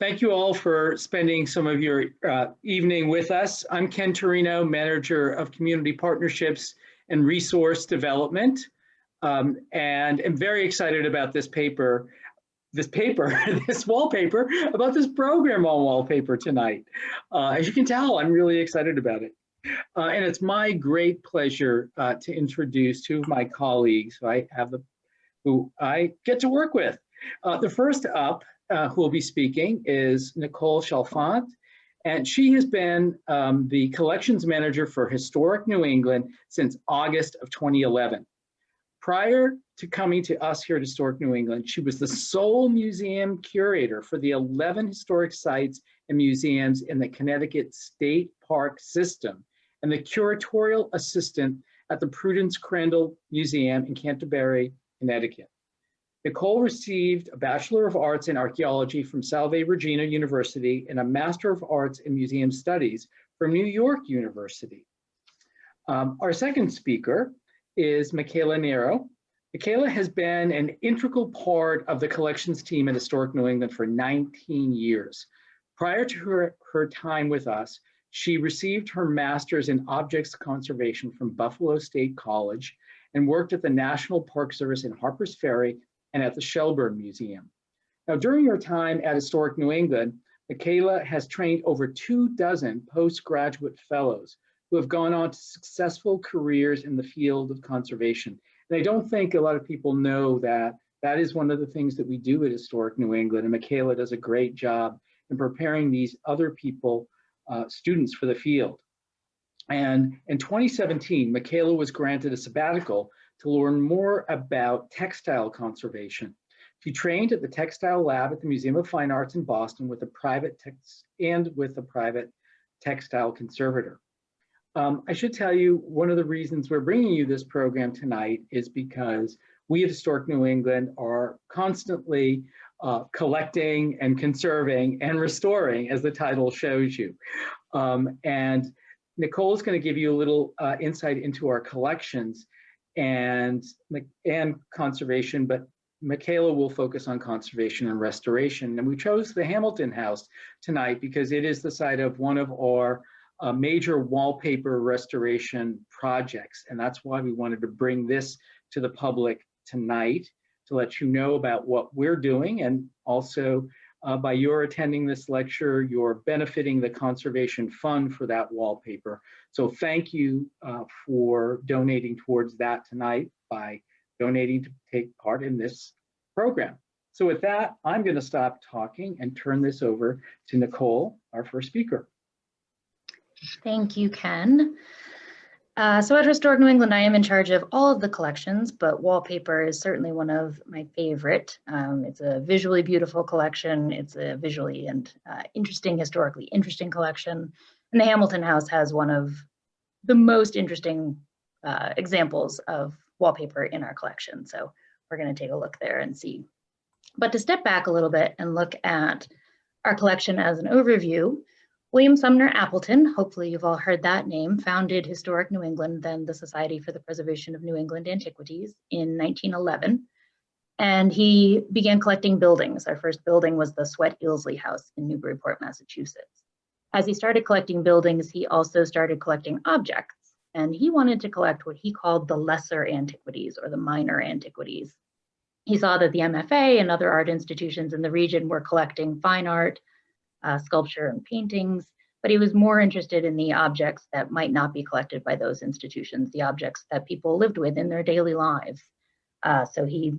Thank you all for spending some of your evening with us. I'm Ken Torino, Manager of Community Partnerships and Resource Development, and I'm very excited about this wallpaper, about this program on wallpaper tonight. As you can tell, I'm really excited about it. And it's my great pleasure to introduce two of my colleagues who I get to work with. The first up who will be speaking is Nicole Chalfant, and she has been the collections manager for Historic New England since August of 2011. Prior to coming to us here at Historic New England, she was the sole museum curator for the 11 historic sites and museums in the Connecticut State Park system and the curatorial assistant at the Prudence Crandall Museum in Canterbury, Connecticut. Nicole received a Bachelor of Arts in Archaeology from Salve Regina University and a Master of Arts in Museum Studies from New York University. Our second speaker is Michaela Nero. Michaela has been an integral part of the collections team at Historic New England for 19 years. Prior to her time with us, she received her master's in objects conservation from Buffalo State College and worked at the National Park Service in Harpers Ferry and at the Shelburne Museum. Now, during her time at Historic New England, Michaela has trained over 24 postgraduate fellows who have gone on to successful careers in the field of conservation. And I don't think a lot of people know that that is one of the things that we do at Historic New England, and Michaela does a great job in preparing these other people, students for the field. And in 2017, Michaela was granted a sabbatical to learn more about textile conservation. She trained at the Textile Lab at the Museum of Fine Arts in Boston with a private textile conservator. I should tell you, one of the reasons we're bringing you this program tonight is because we at Historic New England are constantly collecting and conserving and restoring, as the title shows you. And Nicole is going to give you a little insight into our collections and conservation, but Michaela will focus on conservation and restoration. And we chose the Hamilton House tonight because it is the site of one of our major wallpaper restoration projects. And that's why we wanted to bring this to the public tonight to let you know about what we're doing. And also by your attending this lecture, you're benefiting the Conservation Fund for that wallpaper. So thank you for donating towards that tonight by donating to take part in this program. So with that, I'm going to stop talking and turn this over to Nicole, our first speaker. Thank you, Ken. So at Historic New England, I am in charge of all of the collections, but wallpaper is certainly one of my favorite. It's a visually beautiful collection. It's a visually and historically interesting collection. And the Hamilton House has one of the most interesting examples of wallpaper in our collection. So we're going to take a look there and see. But to step back a little bit and look at our collection as an overview, William Sumner Appleton, hopefully you've all heard that name, founded Historic New England, then the Society for the Preservation of New England Antiquities, in 1911. And he began collecting buildings. Our first building was the Swett Ilsley House in Newburyport, Massachusetts. As he started collecting buildings, he also started collecting objects. And he wanted to collect what he called the lesser antiquities or the minor antiquities. He saw that the MFA and other art institutions in the region were collecting fine art, sculpture and paintings, but he was more interested in the objects that might not be collected by those institutions, the objects that people lived with in their daily lives. So he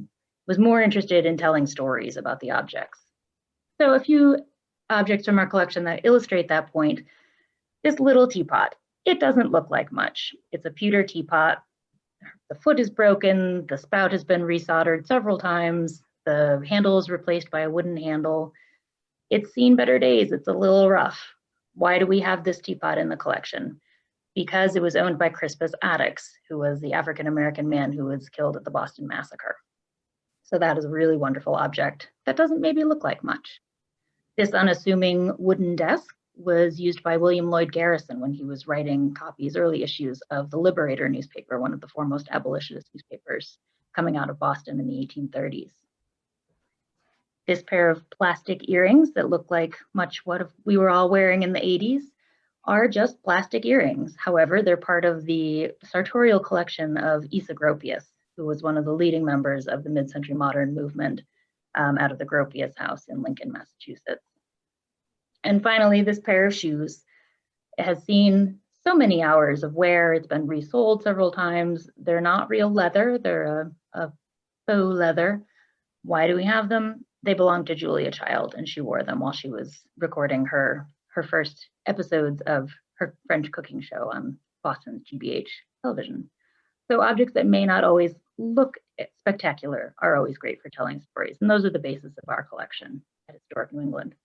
was more interested in telling stories about the objects. So a few objects from our collection that illustrate that point. This little teapot, it doesn't look like much. It's a pewter teapot. The foot is broken, the spout has been resoldered several times, the handle is replaced by a wooden handle. It's seen better days, it's a little rough. Why do we have this teapot in the collection? Because it was owned by Crispus Attucks, who was the African-American man who was killed at the Boston Massacre. So that is a really wonderful object that doesn't maybe look like much. This unassuming wooden desk was used by William Lloyd Garrison when he was writing early issues of the Liberator newspaper, one of the foremost abolitionist newspapers coming out of Boston in the 1830s. This pair of plastic earrings that look like much what we were all wearing in the 80s are just plastic earrings. However, they're part of the sartorial collection of Asa Gropius, who was one of the leading members of the mid-century modern movement out of the Gropius house in Lincoln, Massachusetts. And finally, this pair of shoes has seen so many hours of wear. It's been resold several times. They're not real leather, they're a faux leather. Why do we have them? They belong to Julia Child, and she wore them while she was recording her first episodes of her French cooking show on Boston's GBH television. So objects that may not always look spectacular are always great for telling stories, and those are the basis of our collection at Historic New England.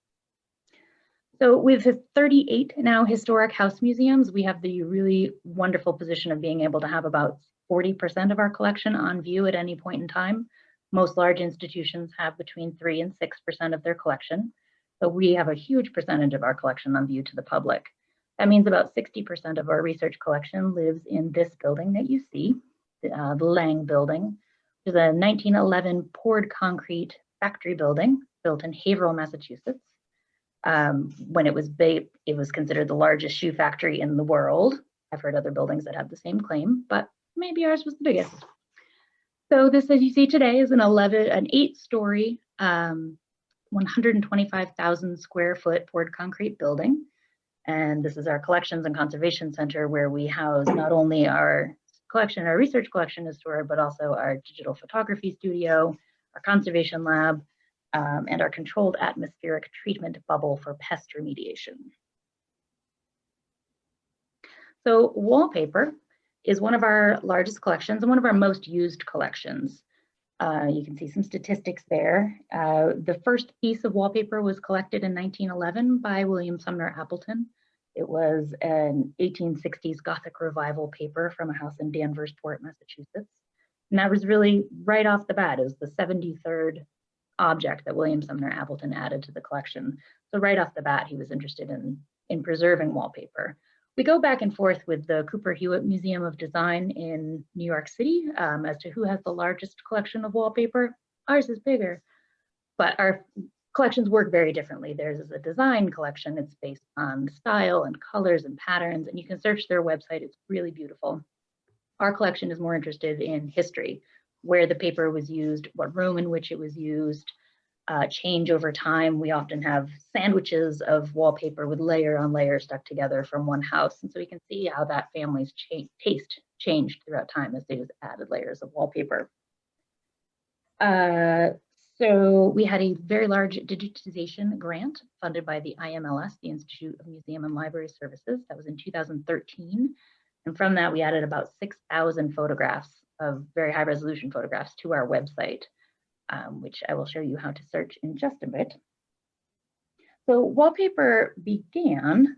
So with 38 now historic house museums, we have the really wonderful position of being able to have about 40% of our collection on view at any point in time. Most large institutions have between 3 and 6% of their collection. So we have a huge percentage of our collection on view to the public. That means about 60% of our research collection lives in this building that you see, the Lang building, which is a 1911 poured concrete factory building built in Haverhill, Massachusetts. When it was built, it was considered the largest shoe factory in the world. I've heard other buildings that have the same claim, but maybe ours was the biggest. So this, as you see today, is an 8-story, 125,000 square foot poured concrete building. And this is our Collections and Conservation Center, where we house not only our collection, our research collection is stored, but also our digital photography studio, our conservation lab, and our controlled atmospheric treatment bubble for pest remediation. So wallpaper is one of our largest collections and one of our most used collections. You can see some statistics there. The first piece of wallpaper was collected in 1911 by William Sumner Appleton. It was an 1860s Gothic revival paper from a house in Danversport, Massachusetts. And that was really right off the bat. It was the 73rd object that William Sumner Appleton added to the collection. So right off the bat, he was interested in preserving wallpaper. We go back and forth with the Cooper Hewitt Museum of Design in New York City as to who has the largest collection of wallpaper. Ours is bigger, but our collections work very differently. Theirs is a design collection. It's based on style and colors and patterns, and you can search their website. It's really beautiful. Our collection is more interested in history, where the paper was used, what room in which it was used, change over time. We often have sandwiches of wallpaper with layer on layer stuck together from one house. And so we can see how that family's taste changed throughout time as they just added layers of wallpaper. So we had a very large digitization grant funded by the IMLS, the Institute of Museum and Library Services. That was in 2013. And from that, we added about 6,000 photographs of very high resolution photographs to our website, which I will show you how to search in just a bit. So wallpaper began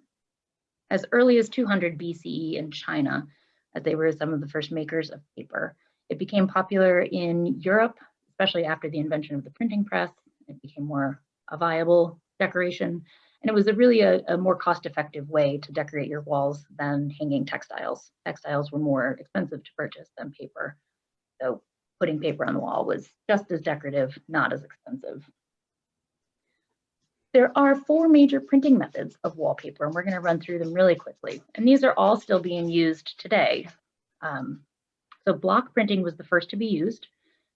as early as 200 BCE in China, as they were some of the first makers of paper. It became popular in Europe, especially after the invention of the printing press. It became more a viable decoration. And it was really a more cost-effective way to decorate your walls than hanging textiles. Textiles were more expensive to purchase than paper. So putting paper on the wall was just as decorative, not as expensive. There are 4 major printing methods of wallpaper, and we're going to run through them really quickly. And these are all still being used today. So block printing was the first to be used,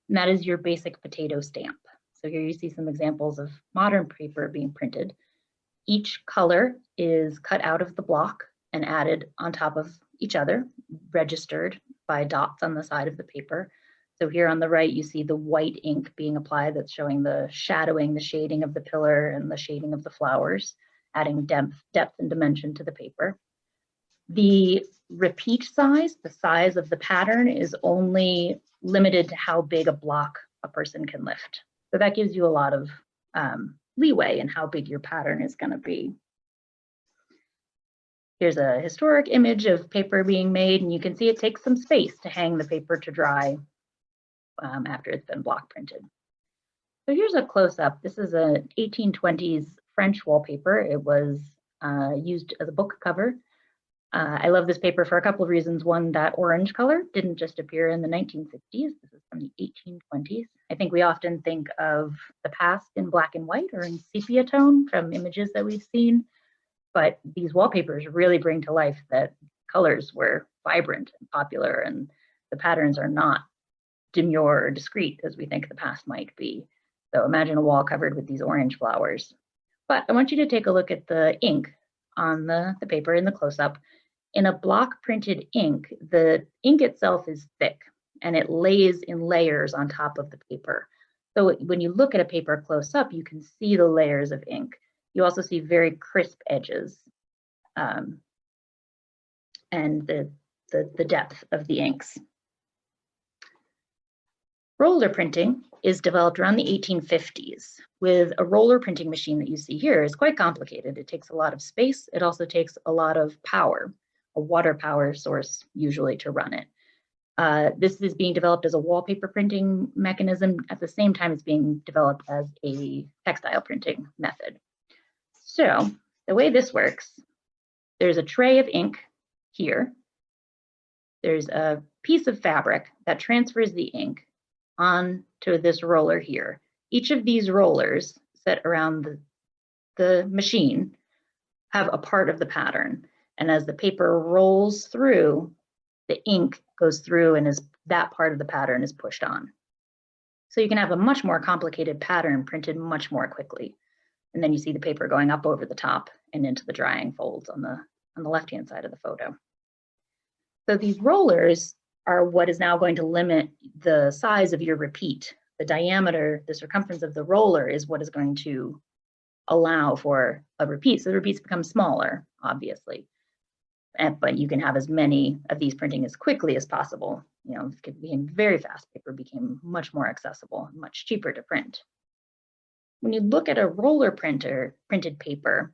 and that is your basic potato stamp. So here you see some examples of modern paper being printed. Each color is cut out of the block and added on top of each other, registered by dots on the side of the paper. So here on the right, you see the white ink being applied that's showing the shadowing, the shading of the pillar and the shading of the flowers, adding depth and dimension to the paper. The repeat size, the size of the pattern, is only limited to how big a block a person can lift. So that gives you a lot of leeway in how big your pattern is going to be. Here's a historic image of paper being made, and you can see it takes some space to hang the paper to dry after it's been block printed. So here's a close-up. This is an 1820s French wallpaper. It was used as a book cover I love this paper for a couple of reasons. One, that orange color didn't just appear in the 1960s. This is from the 1820s. I think we often think of the past in black and white or in sepia tone from images that we've seen, but these wallpapers really bring to life that colors were vibrant and popular, and the patterns are not demure or discreet as we think the past might be. So imagine a wall covered with these orange flowers. But I want you to take a look at the ink on the paper in the close-up. In a block printed ink, the ink itself is thick and it lays in layers on top of the paper. So when you look at a paper close up, you can see the layers of ink. You also see very crisp edges and the depth of the inks. Roller printing is developed around the 1850s with a roller printing machine that you see here is quite complicated. It takes a lot of space. It also takes a lot of power, a water power source usually to run it. This is being developed as a wallpaper printing mechanism at the same time it's being developed as a textile printing method. So the way this works, there's a tray of ink here. There's a piece of fabric that transfers the ink onto this roller here. Each of these rollers set around the machine have a part of the pattern. And as the paper rolls through, the ink goes through and that part of the pattern is pushed on. So you can have a much more complicated pattern printed much more quickly. And then you see the paper going up over the top and into the drying folds on the left-hand side of the photo. So these rollers are what is now going to limit the size of your repeat. The diameter, the circumference of the roller is what is going to allow for a repeat. So the repeats become smaller, obviously. But you can have as many of these printing as quickly as possible. You know, it became very fast. Paper became much more accessible, much cheaper to print. When you look at a roller printed paper,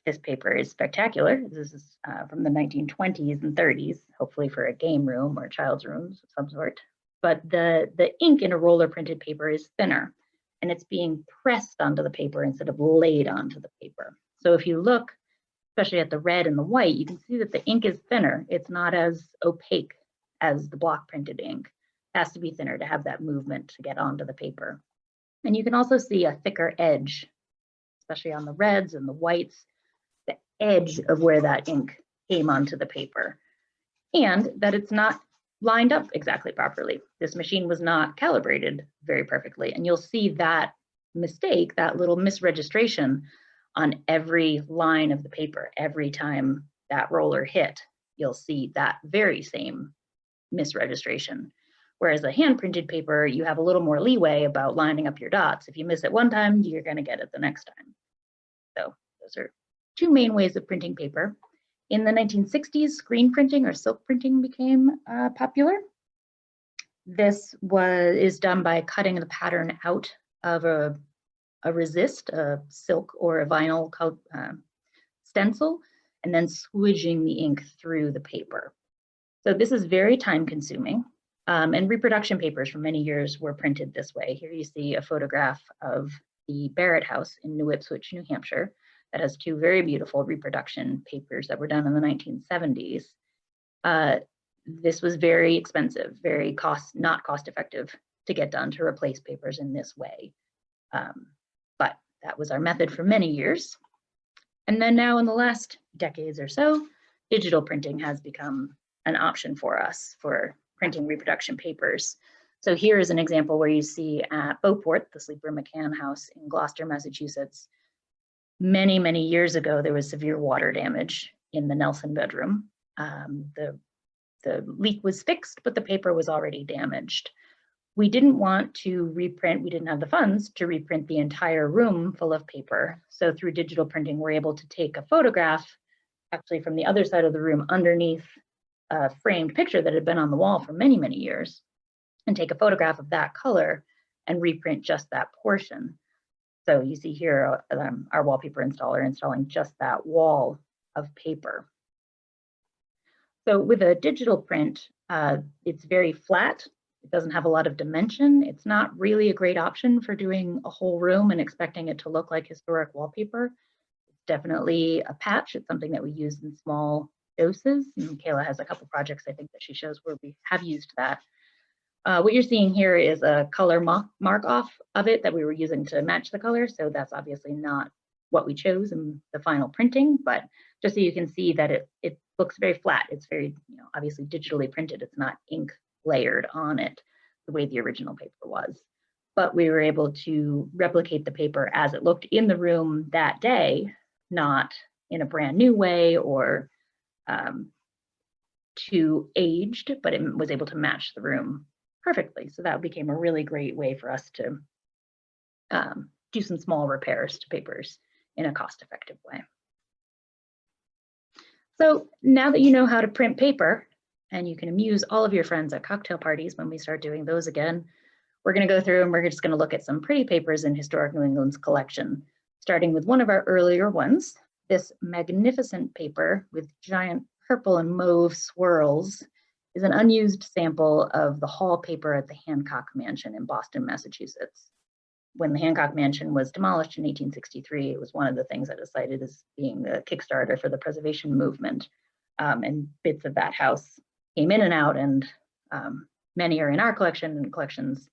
this paper is spectacular. This is from the 1920s and 30s, hopefully for a game room or child's rooms of some sort. But the ink in a roller printed paper is thinner and it's being pressed onto the paper instead of laid onto the paper. So if you look, especially at the red and the white, you can see that the ink is thinner. It's not as opaque as the block printed ink. It has to be thinner to have that movement to get onto the paper. And you can also see a thicker edge, especially on the reds and the whites, the edge of where that ink came onto the paper, and that it's not lined up exactly properly. This machine was not calibrated very perfectly, and you'll see that mistake, that little misregistration on every line of the paper. Every time that roller hit, you'll see that very same misregistration. Whereas a hand printed paper, you have a little more leeway about lining up your dots. If you miss it one time, you're going to get it the next time. So those are two main ways of printing paper. In the 1960s, screen printing or silk printing became popular. This is done by cutting the pattern out of a resist, a silk or a vinyl stencil, and then squidging the ink through the paper. So this is very time consuming. And reproduction papers for many years were printed this way. Here you see a photograph of the Barrett House in New Ipswich, New Hampshire, that has two very beautiful reproduction papers that were done in the 1970s. This was very expensive, very not cost effective to get done to replace papers in this way. But that was our method for many years. And then now in the last decades or so, digital printing has become an option for us for printing reproduction papers. So here is an example where you see at Beauport, the Sleeper McCann house in Gloucester, Massachusetts. Many, many years ago, there was severe water damage in the Nelson bedroom. The leak was fixed, but the paper was already damaged. We didn't want to reprint, we didn't have the funds to reprint the entire room full of paper. So through digital printing, we're able to take a photograph actually from the other side of the room underneath a framed picture that had been on the wall for many, many years, and take a photograph of that color and reprint just that portion. So you see here our wallpaper installer installing just that wall of paper. So with a digital print, it's very flat. It doesn't have a lot of dimension. It's not really a great option for doing a whole room and expecting it to look like historic wallpaper. It's definitely a patch. It's something that we use in small doses. And Michaela has a couple projects, I think, that she shows where we have used that. What you're seeing here is a color mark off of it that we were using to match the color. So that's obviously not what we chose in the final printing, but just so you can see that it looks very flat. It's very, obviously digitally printed. It's not ink layered on it the way the original paper was. But we were able to replicate the paper as it looked in the room that day, not in a brand new way or too aged, but it was able to match the room perfectly. So that became a really great way for us to do some small repairs to papers in a cost-effective way. So now that you know how to print paper, and you can amuse all of your friends at cocktail parties when we start doing those again, we're going to go through and we're just going to look at some pretty papers in Historic New England's collection, starting with one of our earlier ones, this magnificent paper with giant purple and mauve swirls is an unused sample of the hall paper at the Hancock Mansion in Boston, Massachusetts. When the Hancock Mansion was demolished in 1863, it was one of the things that was cited as being the Kickstarter for the preservation movement. And bits of that house came in and out, and many are in our collection and collections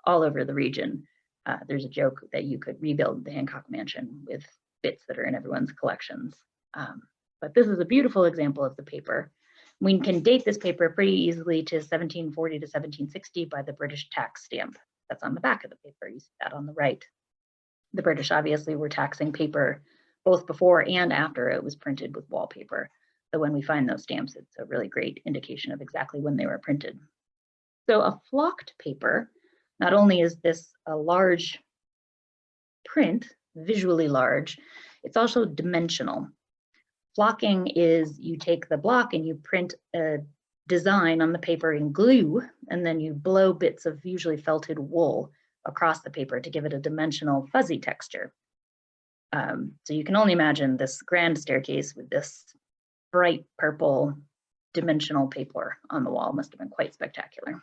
all over the region. There's a joke that you could rebuild the Hancock Mansion with bits that are in everyone's collections. But this is a beautiful example of the paper. We can date this paper pretty easily to 1740 to 1760 by the British tax stamp that's on the back of the paper. You see that on the right. The British obviously were taxing paper both before and after it was printed with wallpaper. So when we find those stamps, it's a really great indication of exactly when they were printed. So a flocked paper, not only is this a large print, visually large, it's also dimensional. Flocking is you take the block and you print a design on the paper in glue, and then you blow bits of usually felted wool across the paper to give it a dimensional fuzzy texture. So you can only imagine this grand staircase with this bright purple dimensional paper on the wall. Must have been quite spectacular.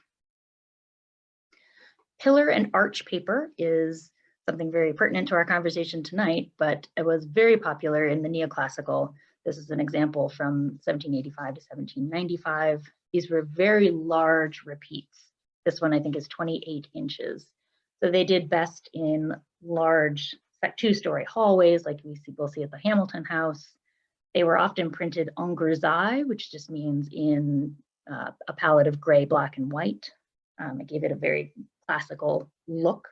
Pillar and arch paper is something very pertinent to our conversation tonight, but it was very popular in the neoclassical. This is an example from 1785 to 1795. These were very large repeats. This one I think is 28 inches. So they did best in large two-story hallways like we'll see at the Hamilton House. They were often printed en grisaille, which just means in a palette of gray, black, and white. It gave it a very classical look.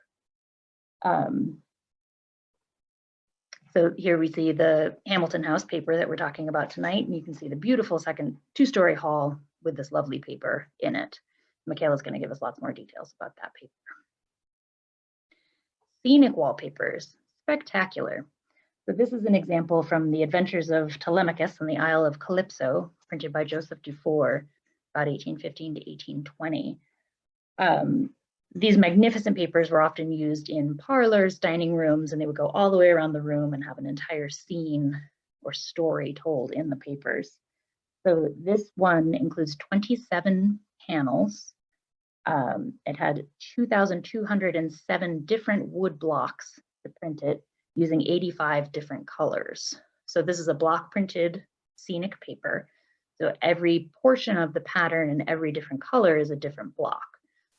So here we see the Hamilton House paper that we're talking about tonight, and you can see the beautiful second two-story hall with this lovely paper in it. Michaela's going to give us lots more details about that paper. Scenic wallpapers, spectacular. So this is an example from the Adventures of Telemachus on the Isle of Calypso, printed by Joseph Dufour, about 1815 to 1820. These magnificent papers were often used in parlors, dining rooms, and they would go all the way around the room and have an entire scene or story told in the papers. So this one includes 27 panels. It had 2,207 different wood blocks to print it using 85 different colors. So this is a block printed scenic paper. So every portion of the pattern and every different color is a different block.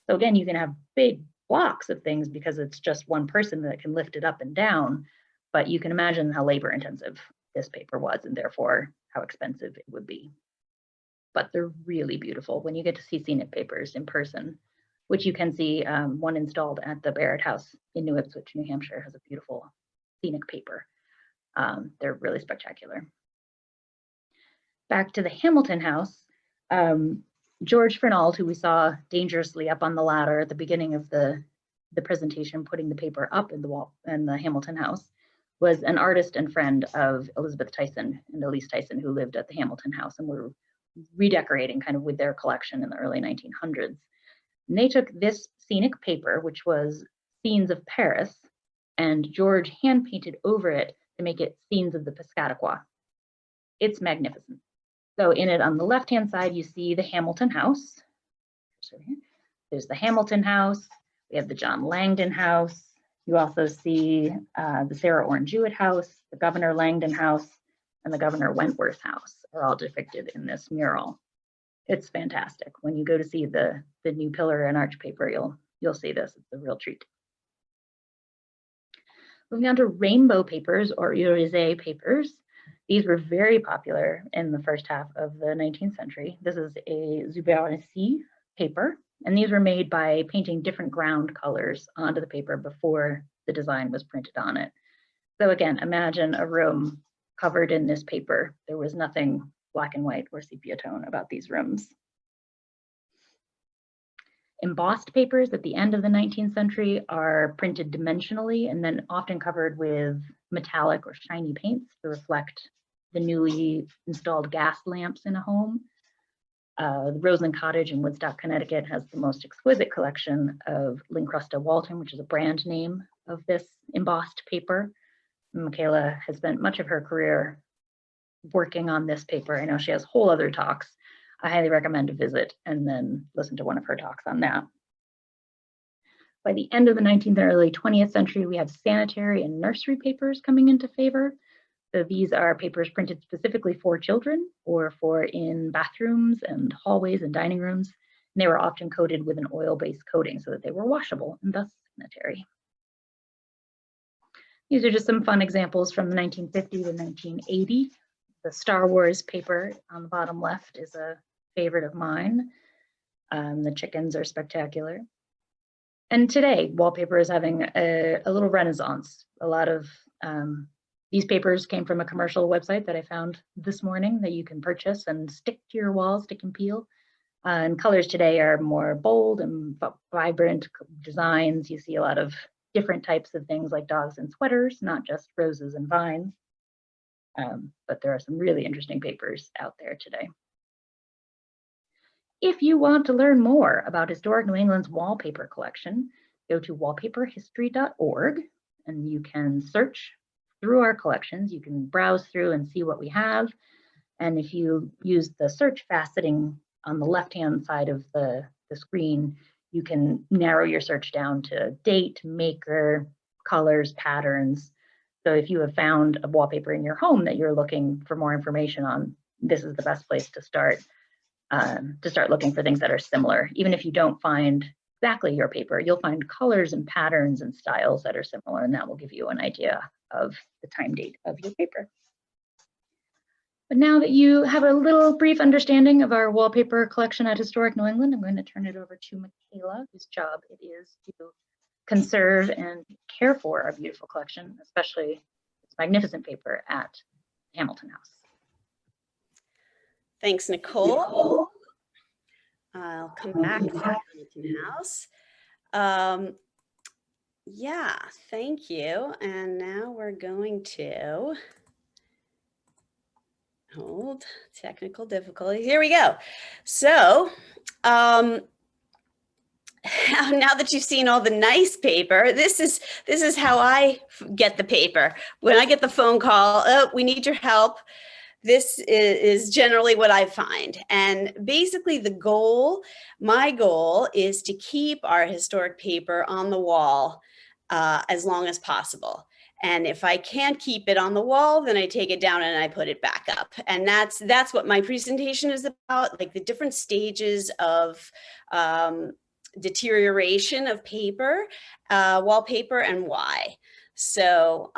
So again, you can have big blocks of things because it's just one person that can lift it up and down, but you can imagine how labor intensive this paper was and therefore how expensive it would be. But they're really beautiful when you get to see scenic papers in person, which you can see one installed at the Barrett House in New Ipswich, New Hampshire, has a beautiful scenic paper. They're really spectacular. Back to the Hamilton House, George Fernald, who we saw dangerously up on the ladder at the beginning of the presentation, putting the paper up in the wall in the Hamilton House, was an artist and friend of Elizabeth Tyson and Elise Tyson, who lived at the Hamilton House and were redecorating kind of with their collection in the early 1900s. And they took this scenic paper, which was Scenes of Paris, and George hand painted over it to make it Scenes of the Piscataqua. It's magnificent. So in it on the left-hand side, you see the Hamilton House. So here, there's the Hamilton House. We have the John Langdon House. You also see the Sarah Orne Jewett house, the Governor Langdon house, and the Governor Wentworth house are all depicted in this mural. It's fantastic. When you go to see the new pillar and arch paper, you'll see this. It's a real treat. Moving on to rainbow papers or irisé papers. These were very popular in the first half of the 19th century. This is a Zubernici paper, and these were made by painting different ground colors onto the paper before the design was printed on it. So again, imagine a room covered in this paper. There was nothing black and white or sepia tone about these rooms. Embossed papers at the end of the 19th century are printed dimensionally and then often covered with metallic or shiny paints to reflect the newly installed gas lamps in a home. The Roseland Cottage in Woodstock, Connecticut has the most exquisite collection of Lincrusta Walton, which is a brand name of this embossed paper. Michaela has spent much of her career working on this paper. I know she has whole other talks. I highly recommend a visit and then listen to one of her talks on that. By the end of the 19th and early 20th century, we have sanitary and nursery papers coming into favor. So these are papers printed specifically for children or for in bathrooms and hallways and dining rooms. And they were often coated with an oil-based coating so that they were washable and thus sanitary. These are just some fun examples from the 1950 to 1980. The Star Wars paper on the bottom left is a favorite of mine. The chickens are spectacular. And today, wallpaper is having a little renaissance. A lot of these papers came from a commercial website that I found this morning that you can purchase and stick to your walls, stick and peel. And colors today are more bold and vibrant designs. You see a lot of different types of things like dogs and sweaters, not just roses and vines. But there are some really interesting papers out there today. If you want to learn more about Historic New England's wallpaper collection, go to wallpaperhistory.org and you can search through our collections. You can browse through and see what we have. And if you use the search faceting on the left-hand side of the screen, you can narrow your search down to date, maker, colors, patterns. So if you have found a wallpaper in your home that you're looking for more information on, this is the best place to start looking for things that are similar. Even if you don't find exactly your paper, you'll find colors and patterns and styles that are similar, and that will give you an idea of the time date of your paper. But now that you have a little brief understanding of our wallpaper collection at Historic New England, I'm going to turn it over to Michaela, whose job it is to conserve and care for our beautiful collection, especially this magnificent paper at Hamilton House. Thanks, Nicole. I'll come back to Hamilton House. Yeah, thank you. And now we're going to hold technical difficulty. Here we go. So now that you've seen all the nice paper, this is how I get the paper. When I get the phone call, oh, we need your help. This is generally what I find. And basically my goal is to keep our historic paper on the wall as long as possible. And if I can't keep it on the wall, then I take it down and I put it back up. And that's what my presentation is about, like the different stages of deterioration of paper, wallpaper, and why. So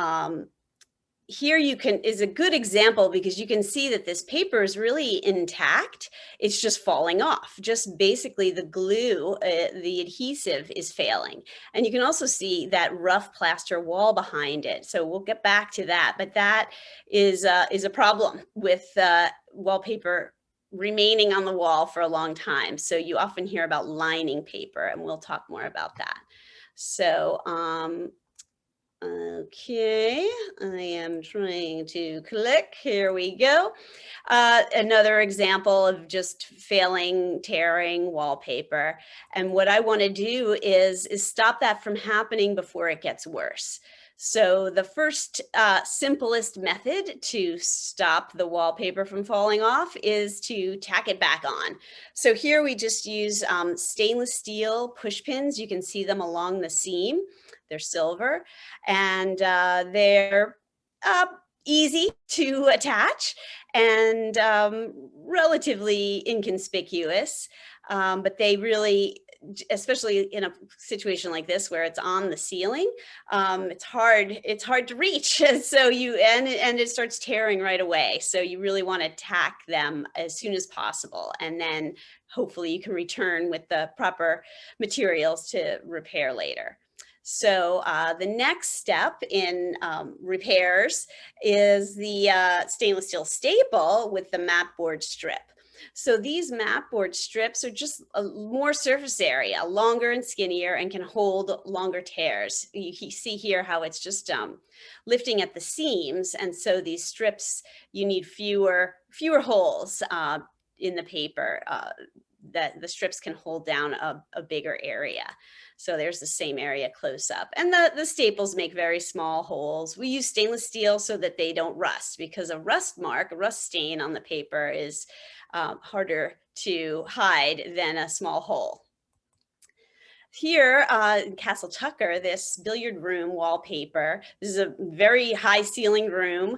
here is a good example because you can see that this paper is really intact. It's just falling off. Just basically the glue, the adhesive is failing. And you can also see that rough plaster wall behind it. So we'll get back to that, but that is a problem with wallpaper remaining on the wall for a long time. So you often hear about lining paper, and we'll talk more about that. So, okay, I am trying to click. Here we go. Another example of just failing, tearing wallpaper. And what I want to do is stop that from happening before it gets worse. So the first simplest method to stop the wallpaper from falling off is to tack it back on. So here we just use stainless steel push pins. You can see them along the seam. They're silver, and they're easy to attach and relatively inconspicuous, but they really, especially in a situation like this where it's on the ceiling, it's hard to reach. So and it starts tearing right away. So you really want to tack them as soon as possible, and then hopefully you can return with the proper materials to repair later. So the next step in repairs is the stainless steel staple with the mat board strip. So these mat board strips are just more surface area, longer and skinnier, and can hold longer tears. You see here how it's just lifting at the seams, and so these strips, you need fewer holes in the paper that the strips can hold down a bigger area. So there's the same area close up. And the staples make very small holes. We use stainless steel so that they don't rust, because a rust mark, a rust stain on the paper is harder to hide than a small hole. Here in Castle Tucker, this billiard room wallpaper, this is a very high ceiling room,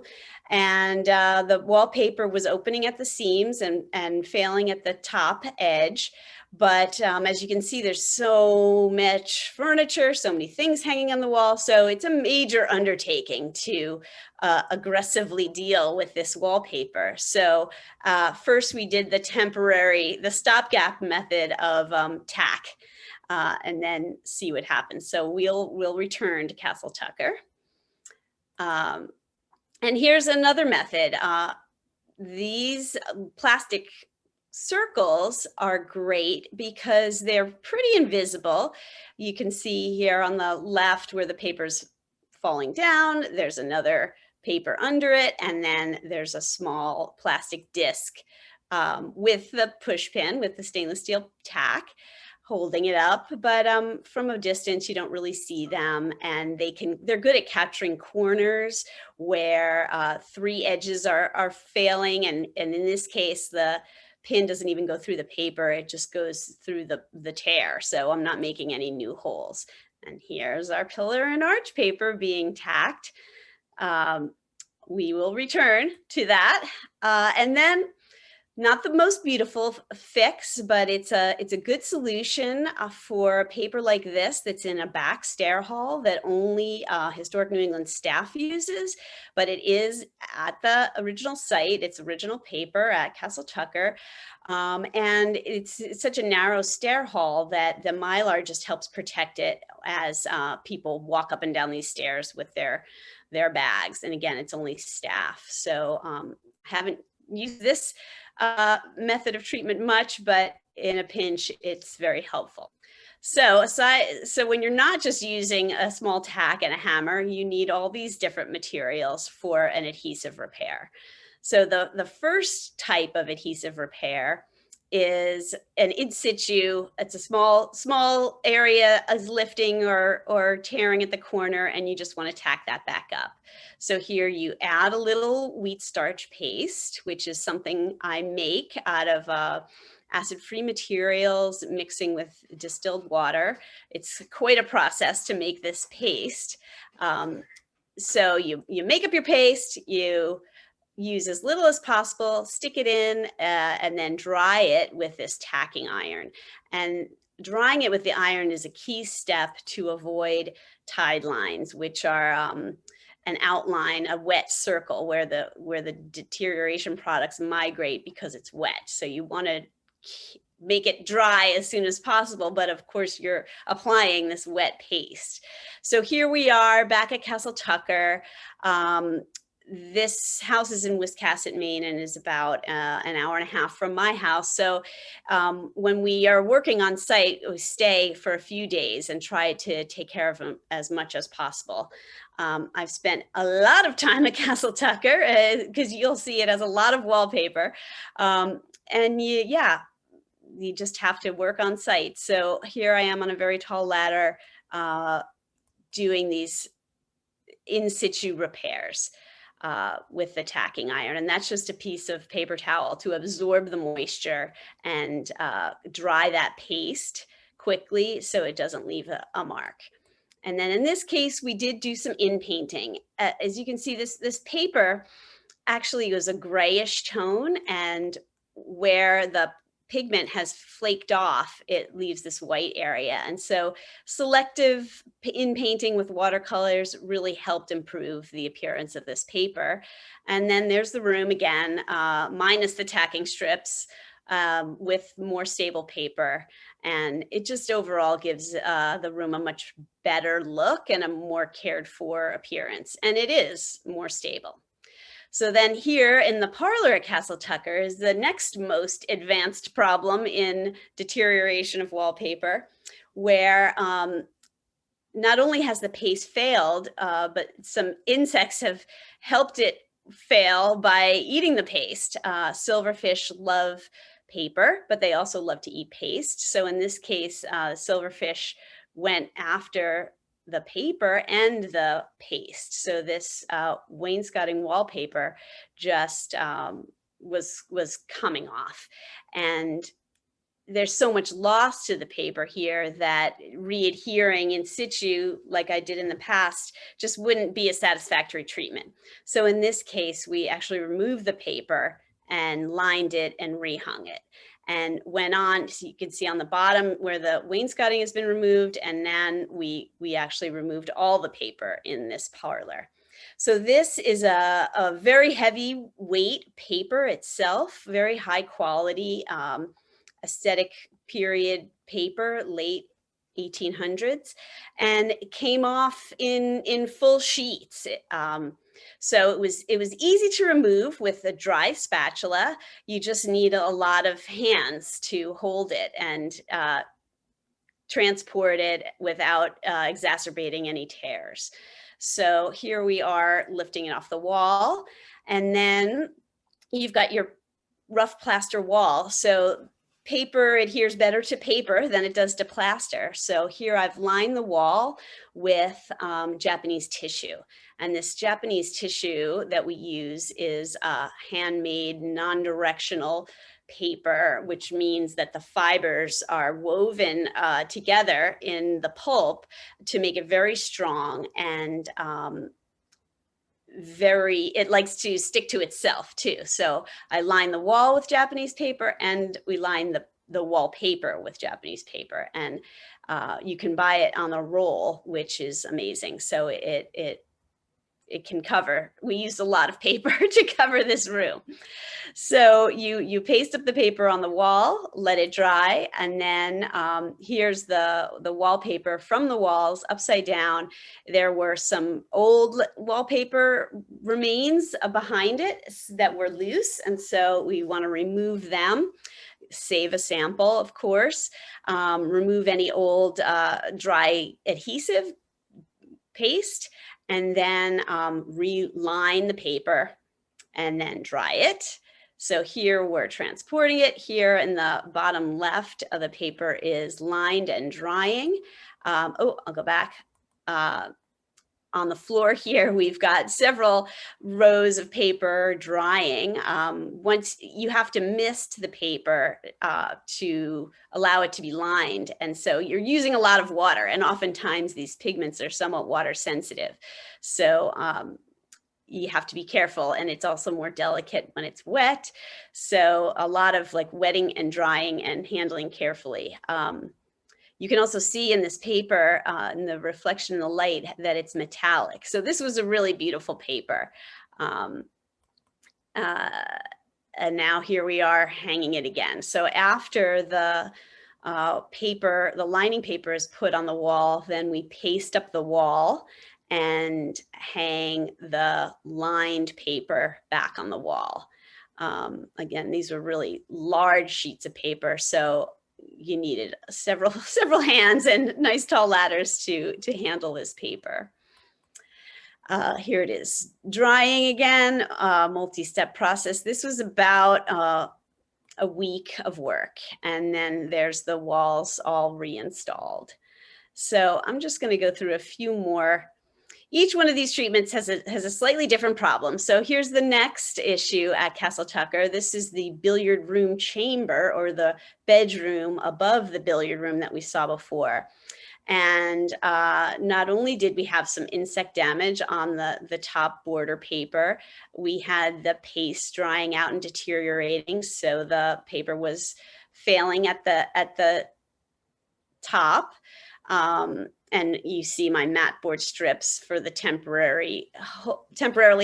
and the wallpaper was opening at the seams and failing at the top edge. But as you can see, there's so much furniture, so many things hanging on the wall. So it's a major undertaking to aggressively deal with this wallpaper. So first we did the stopgap method of tack. And then see what happens. So we'll return to Castle Tucker. And here's another method. These plastic circles are great because they're pretty invisible. You can see here on the left where the paper's falling down, there's another paper under it, and then there's a small plastic disc with the push pin, with the stainless steel tack, holding it up, but from a distance you don't really see them, and they're good at capturing corners where 3 edges are failing, and in this case the pin doesn't even go through the paper, it just goes through the tear, so I'm not making any new holes. And here's our pillar and arch paper being tacked. We will return to that, and then not the most beautiful fix, but it's a good solution for a paper like this that's in a back stair hall that only Historic New England staff uses, but it is at the original site. It's original paper at Castle Tucker, and it's such a narrow stair hall that the Mylar just helps protect it as people walk up and down these stairs with their bags. And again, it's only staff, so haven't used this method of treatment much, but in a pinch, it's very helpful. So when you're not just using a small tack and a hammer, you need all these different materials for an adhesive repair. So the first type of adhesive repair is an in situ. It's a small area is lifting or tearing at the corner, and you just want to tack that back up. So here you add a little wheat starch paste, which is something I make out of acid-free materials mixing with distilled water. It's quite a process to make this paste. So you make up your paste, you use as little as possible, stick it in, and then dry it with this tacking iron. And drying it with the iron is a key step to avoid tide lines, which are an outline, a wet circle where the deterioration products migrate because it's wet. So you want to make it dry as soon as possible, but of course you're applying this wet paste. So here we are back at Castle Tucker. This house is in Wiscasset, Maine, and is about an hour and a half from my house. So when we are working on site, we stay for a few days and try to take care of them as much as possible. I've spent a lot of time at Castle Tucker because you'll see it as a lot of wallpaper. And you just have to work on site. So here I am on a very tall ladder doing these in situ repairs with the tacking iron. And that's just a piece of paper towel to absorb the moisture and dry that paste quickly so it doesn't leave a mark. And then in this case, we did do some in painting. As you can see, this paper actually was a grayish tone, and where the pigment has flaked off, it leaves this white area. And so selective in painting with watercolors really helped improve the appearance of this paper. And then there's the room again, minus the tacking strips, with more stable paper. And it just overall gives the room a much better look and a more cared for appearance. And it is more stable. So then here in the parlor at Castle Tucker is the next most advanced problem in deterioration of wallpaper, where not only has the paste failed, but some insects have helped it fail by eating the paste. Silverfish love paper, but they also love to eat paste. So in this case, silverfish went after the paper and the paste. So this wainscoting wallpaper just was coming off. And there's so much loss to the paper here that re-adhering in situ, like I did in the past, just wouldn't be a satisfactory treatment. So in this case, we actually removed the paper and lined it and rehung it. And went on, so you can see on the bottom where the wainscoting has been removed, and then we actually removed all the paper in this parlor. So this is a very heavy weight paper itself, very high quality, aesthetic period paper, late 1800s, and it came off in full sheets. So it was easy to remove with a dry spatula. You just need a lot of hands to hold it and transport it without exacerbating any tears. So here we are lifting it off the wall, and then you've got your rough plaster wall. So paper adheres better to paper than it does to plaster. So here I've lined the wall with Japanese tissue. And this Japanese tissue that we use is handmade non-directional paper, which means that the fibers are woven together in the pulp to make it very strong, and it likes to stick to itself too. So I line the wall with Japanese paper, and we line the wallpaper with Japanese paper, and you can buy it on a roll, which is amazing. So it can cover, we used a lot of paper to cover this room. So you paste up the paper on the wall, let it dry, and then here's the wallpaper from the walls upside down. There were some old wallpaper remains behind it that were loose, and so we want to remove them, save a sample, of course, remove any old dry adhesive paste, and then reline the paper and then dry it. So here we're transporting it. Here in the bottom left of the paper is lined and drying. I'll go back. On the floor here, we've got several rows of paper drying. Once you have to mist the paper to allow it to be lined. And so you're using a lot of water, and oftentimes these pigments are somewhat water sensitive. So you have to be careful, and it's also more delicate when it's wet. So a lot of like wetting and drying and handling carefully. You can also see in this paper, in the reflection in the light, that it's metallic. So this was a really beautiful paper. And now here we are hanging it again. So after the paper, the lining paper is put on the wall, then we paste up the wall and hang the lined paper back on the wall. Again, these were really large sheets of paper, so you needed several hands and nice tall ladders to handle this paper. Here it is drying again, multi-step process. This was about a week of work, and then there's the walls all reinstalled. So I'm just going to go through a few more each one of these treatments has a slightly different problem. So here's the next issue at Castle Tucker. This is the billiard room chamber, or the bedroom above the billiard room that we saw before. And not only did we have some insect damage on the top border paper, we had the paste drying out and deteriorating. So the paper was failing at the top. And you see my mat board strips for the temporarily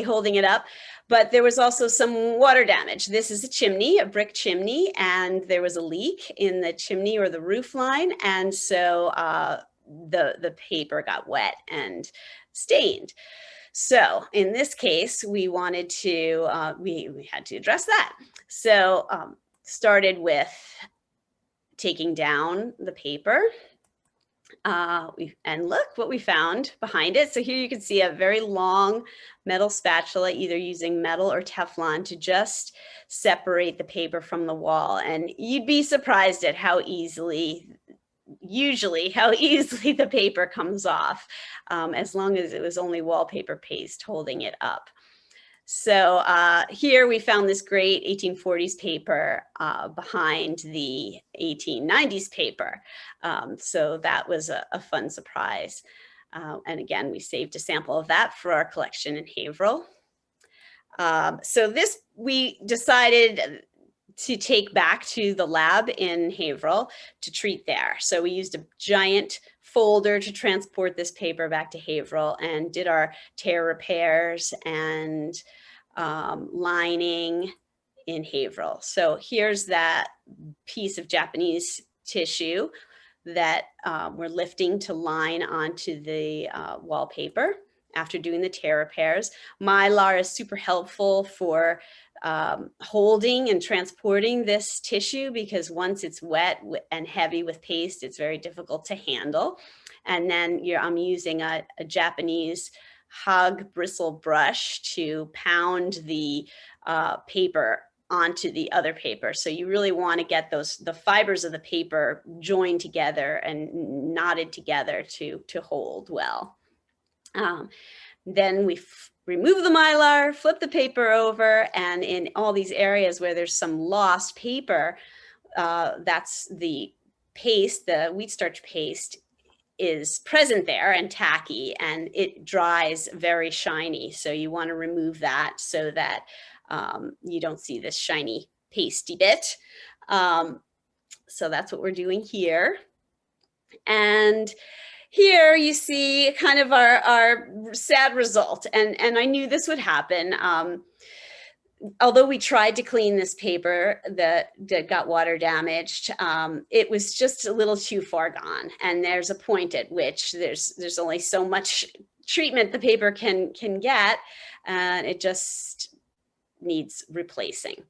holding it up. But there was also some water damage. This is a chimney, a brick chimney, and there was a leak in the chimney or the roof line. And so the paper got wet and stained. So in this case, we wanted to, we had to address that. So started with taking down the paper. And look what we found behind it. So here you can see a very long metal spatula, either using metal or Teflon, to just separate the paper from the wall. And you'd be surprised at how easily the paper comes off, as long as it was only wallpaper paste holding it up. So here we found this great 1840s paper behind the 1890s paper. So that was a fun surprise. And again, we saved a sample of that for our collection in Haverhill. So this we decided to take back to the lab in Haverhill to treat there. So we used a giant folder to transport this paper back to Haverhill and did our tear repairs and lining in Haverhill. So here's that piece of Japanese tissue that we're lifting to line onto the wallpaper after doing the tear repairs. Mylar is super helpful for holding and transporting this tissue, because once it's wet and heavy with paste, it's very difficult to handle. And then I'm using a Japanese hog bristle brush to pound the paper onto the other paper. So you really want to get the fibers of the paper joined together and knotted together to hold well. Then we remove the Mylar, flip the paper over, and in all these areas where there's some lost paper, that's the paste, the wheat starch paste, is present there and tacky, and it dries very shiny. So you want to remove that so that you don't see this shiny pasty bit. So that's what we're doing here. And here you see kind of our sad result. And I knew this would happen. Although we tried to clean this paper that got water damaged, it was just a little too far gone. And there's a point at which there's only so much treatment the paper can get, and it just needs replacing.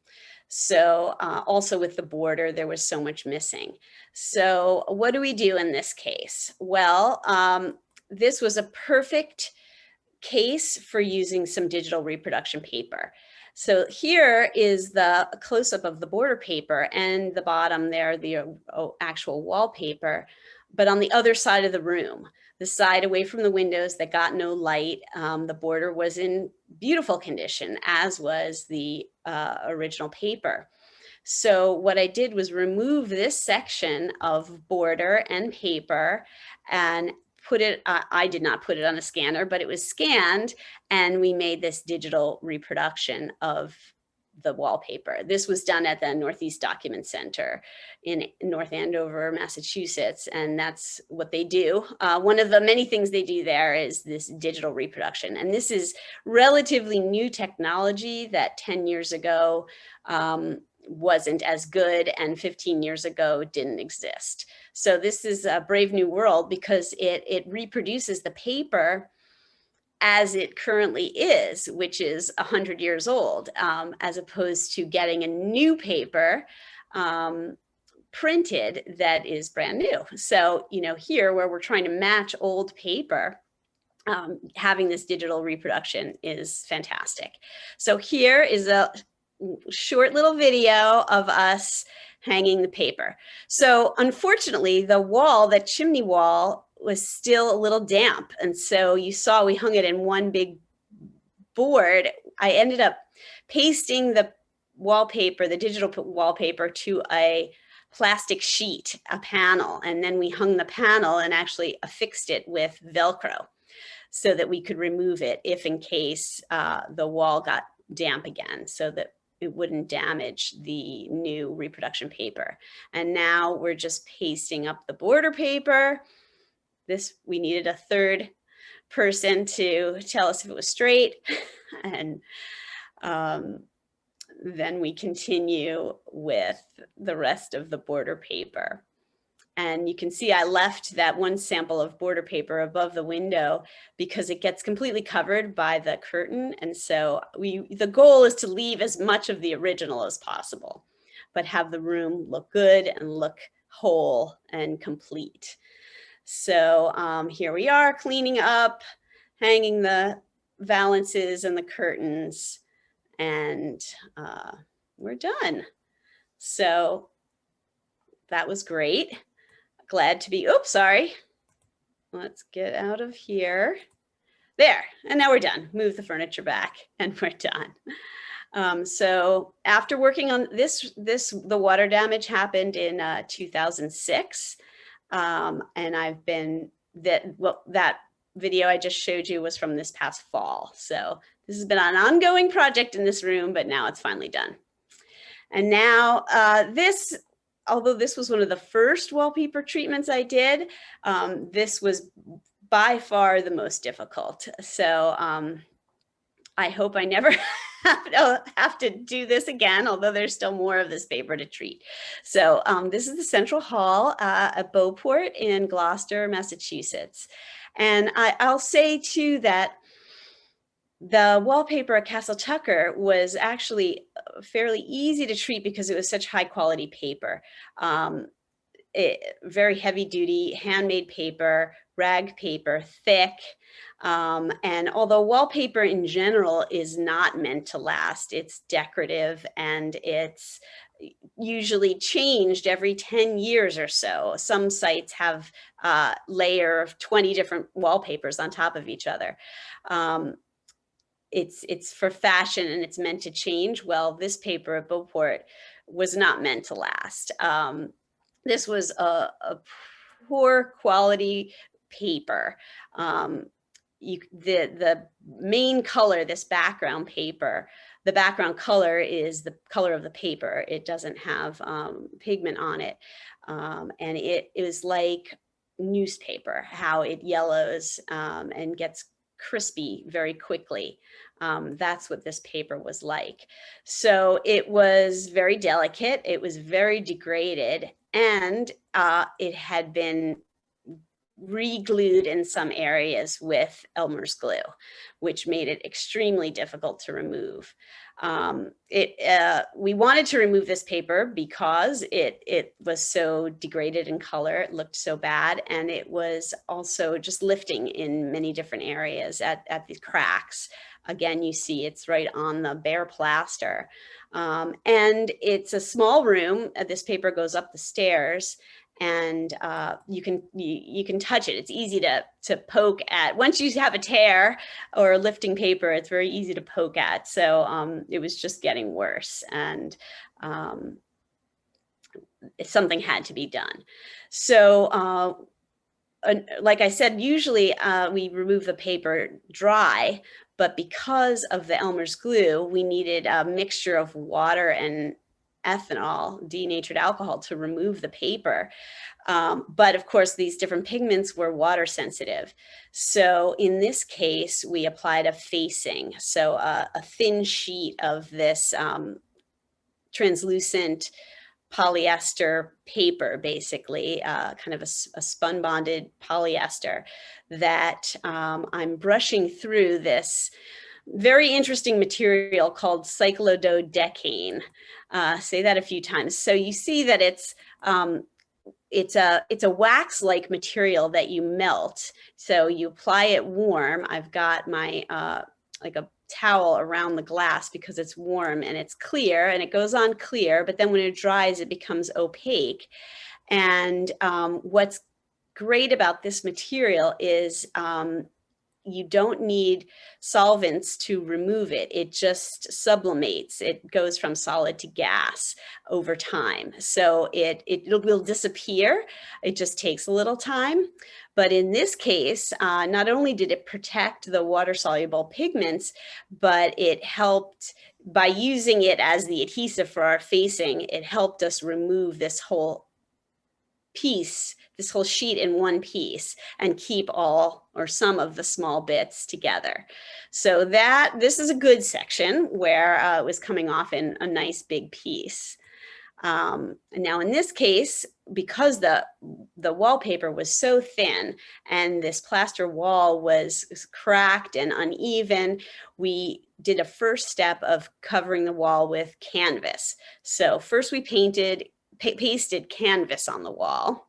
So also with the border, there was so much missing. So what do we do in this case? Well, this was a perfect case for using some digital reproduction paper. So here is the close-up of the border paper, and the bottom there, the actual wallpaper, but on the other side of the room, the side away from the windows that got no light, the border was in beautiful condition, as was the original paper. So what I did was remove this section of border and paper and put it, I did not put it on a scanner, but it was scanned, and we made this digital reproduction of the wallpaper. This was done at the Northeast Document Center in North Andover, Massachusetts, and that's what they do. One of the many things they do there is this digital reproduction, and this is relatively new technology that 10 years ago wasn't as good, and 15 years ago didn't exist. So this is a brave new world, because it reproduces the paper as it currently is, which is 100 years old, as opposed to getting a new paper printed that is brand new. So, here where we're trying to match old paper, having this digital reproduction is fantastic. So here is a short little video of us hanging the paper. So unfortunately, the wall, that chimney wall, was still a little damp. And so you saw we hung it in one big board. I ended up pasting the wallpaper, the digital wallpaper, to a plastic sheet, a panel, and then we hung the panel and actually affixed it with Velcro so that we could remove it if in case the wall got damp again, so that it wouldn't damage the new reproduction paper. And now we're just pasting up the border paper. This, we needed a third person to tell us if it was straight. And then we continue with the rest of the border paper. And you can see I left that one sample of border paper above the window because it gets completely covered by the curtain. And so the goal is to leave as much of the original as possible, but have the room look good and look whole and complete. So here we are cleaning up, hanging the valances and the curtains, and we're done. So that was great. Glad to be, oops, sorry. Let's get out of here. There, and now we're done. Move the furniture back and we're done. So after working on the water damage happened in 2006. And I've been, that video I just showed you was from this past fall. So this has been an ongoing project in this room, but now it's finally done. And now although this was one of the first wallpaper treatments I did, this was by far the most difficult. So I hope I never have to do this again, although there's still more of this paper to treat. So this is the Central Hall at Beauport in Gloucester, Massachusetts. And I'll say too that the wallpaper at Castle Tucker was actually fairly easy to treat because it was such high quality paper. Very heavy duty, handmade paper, rag paper, thick. And although wallpaper in general is not meant to last, it's decorative and it's usually changed every 10 years or so. Some sites have a layer of 20 different wallpapers on top of each other. It's for fashion and it's meant to change. Well, this paper at Beauport was not meant to last. This was a poor quality paper. The main color, this background paper, the background color is the color of the paper. It doesn't have pigment on it. And it was like newspaper, how it yellows and gets crispy very quickly. That's what this paper was like. So it was very delicate. It was very degraded, and it had been re-glued in some areas with Elmer's glue, which made it extremely difficult to remove. We wanted to remove this paper because it was so degraded in color, it looked so bad, and it was also just lifting in many different areas at the cracks. Again, you see it's right on the bare plaster. And it's a small room. This paper goes up the stairs, and you can touch it. It's easy to poke at. Once you have a tear or lifting paper, it's very easy to poke at. So it was just getting worse, and something had to be done. So like I said, usually we remove the paper dry, but because of the Elmer's glue, we needed a mixture of water and ethanol, denatured alcohol, to remove the paper. But of course, these different pigments were water sensitive. So in this case, we applied a facing. So a thin sheet of this translucent polyester paper, basically, kind of a spun bonded polyester that I'm brushing through this very interesting material called cyclododecane. Say that a few times. So you see that it's a wax-like material that you melt. So you apply it warm. I've got my like a towel around the glass because it's warm and it's clear, and it goes on clear, but then when it dries, it becomes opaque. And what's great about this material is you don't need solvents to remove it. It just sublimates. It goes from solid to gas over time. So it will disappear. It just takes a little time. But in this case, not only did it protect the water-soluble pigments, but it helped, by using it as the adhesive for our facing, it helped us remove this whole piece, this whole sheet in one piece, and keep all or some of the small bits together. So this is a good section where it was coming off in a nice big piece. Now in this case, because the wallpaper was so thin and this plaster wall was cracked and uneven, we did a first step of covering the wall with canvas. So first we pasted canvas on the wall.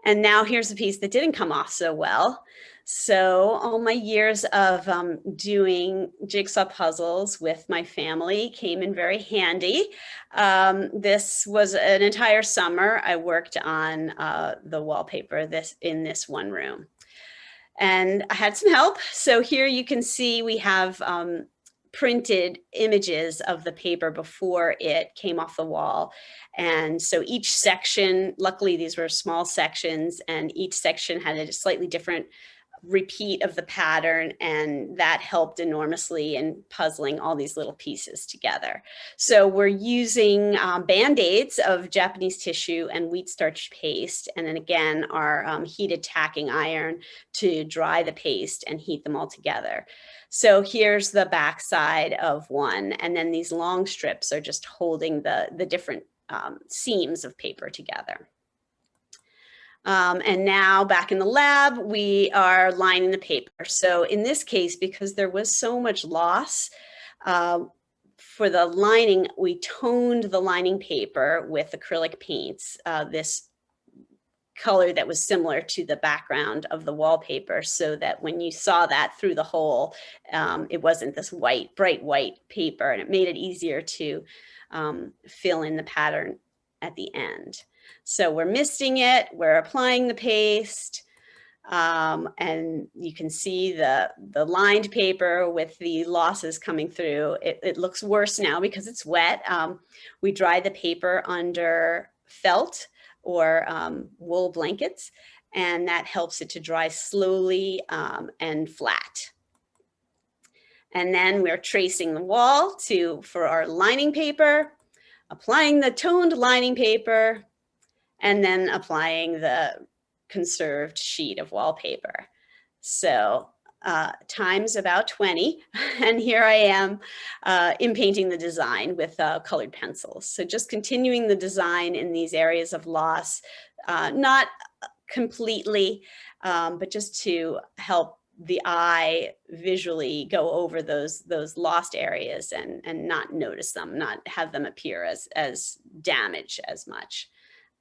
And now here's a piece that didn't come off so well. So all my years of doing jigsaw puzzles with my family came in very handy. This was an entire summer I worked on the wallpaper in this one room. And I had some help. So here you can see we have printed images of the paper before it came off the wall. And so each section, luckily these were small sections, and each section had a slightly different repeat of the pattern, and that helped enormously in puzzling all these little pieces together. So we're using Band-Aids of Japanese tissue and wheat starch paste, and then again our heated tacking iron to dry the paste and heat them all together. So here's the back side of one, and then these long strips are just holding the different seams of paper together. And now back in the lab, we are lining the paper. So in this case, because there was so much loss, for the lining, we toned the lining paper with acrylic paints, this color that was similar to the background of the wallpaper, so that when you saw that through the hole, it wasn't this bright white paper, and it made it easier to fill in the pattern at the end. So we're misting it, we're applying the paste, and you can see the lined paper with the losses coming through. It looks worse now because it's wet. We dry the paper under felt or wool blankets, and that helps it to dry slowly and flat. And then we're tracing the wall for our lining paper, applying the toned lining paper, and then applying the conserved sheet of wallpaper. So times about 20, and here I am painting the design with colored pencils. So just continuing the design in these areas of loss, not completely, but just to help the eye visually go over those lost areas and not notice them, not have them appear as damage as much.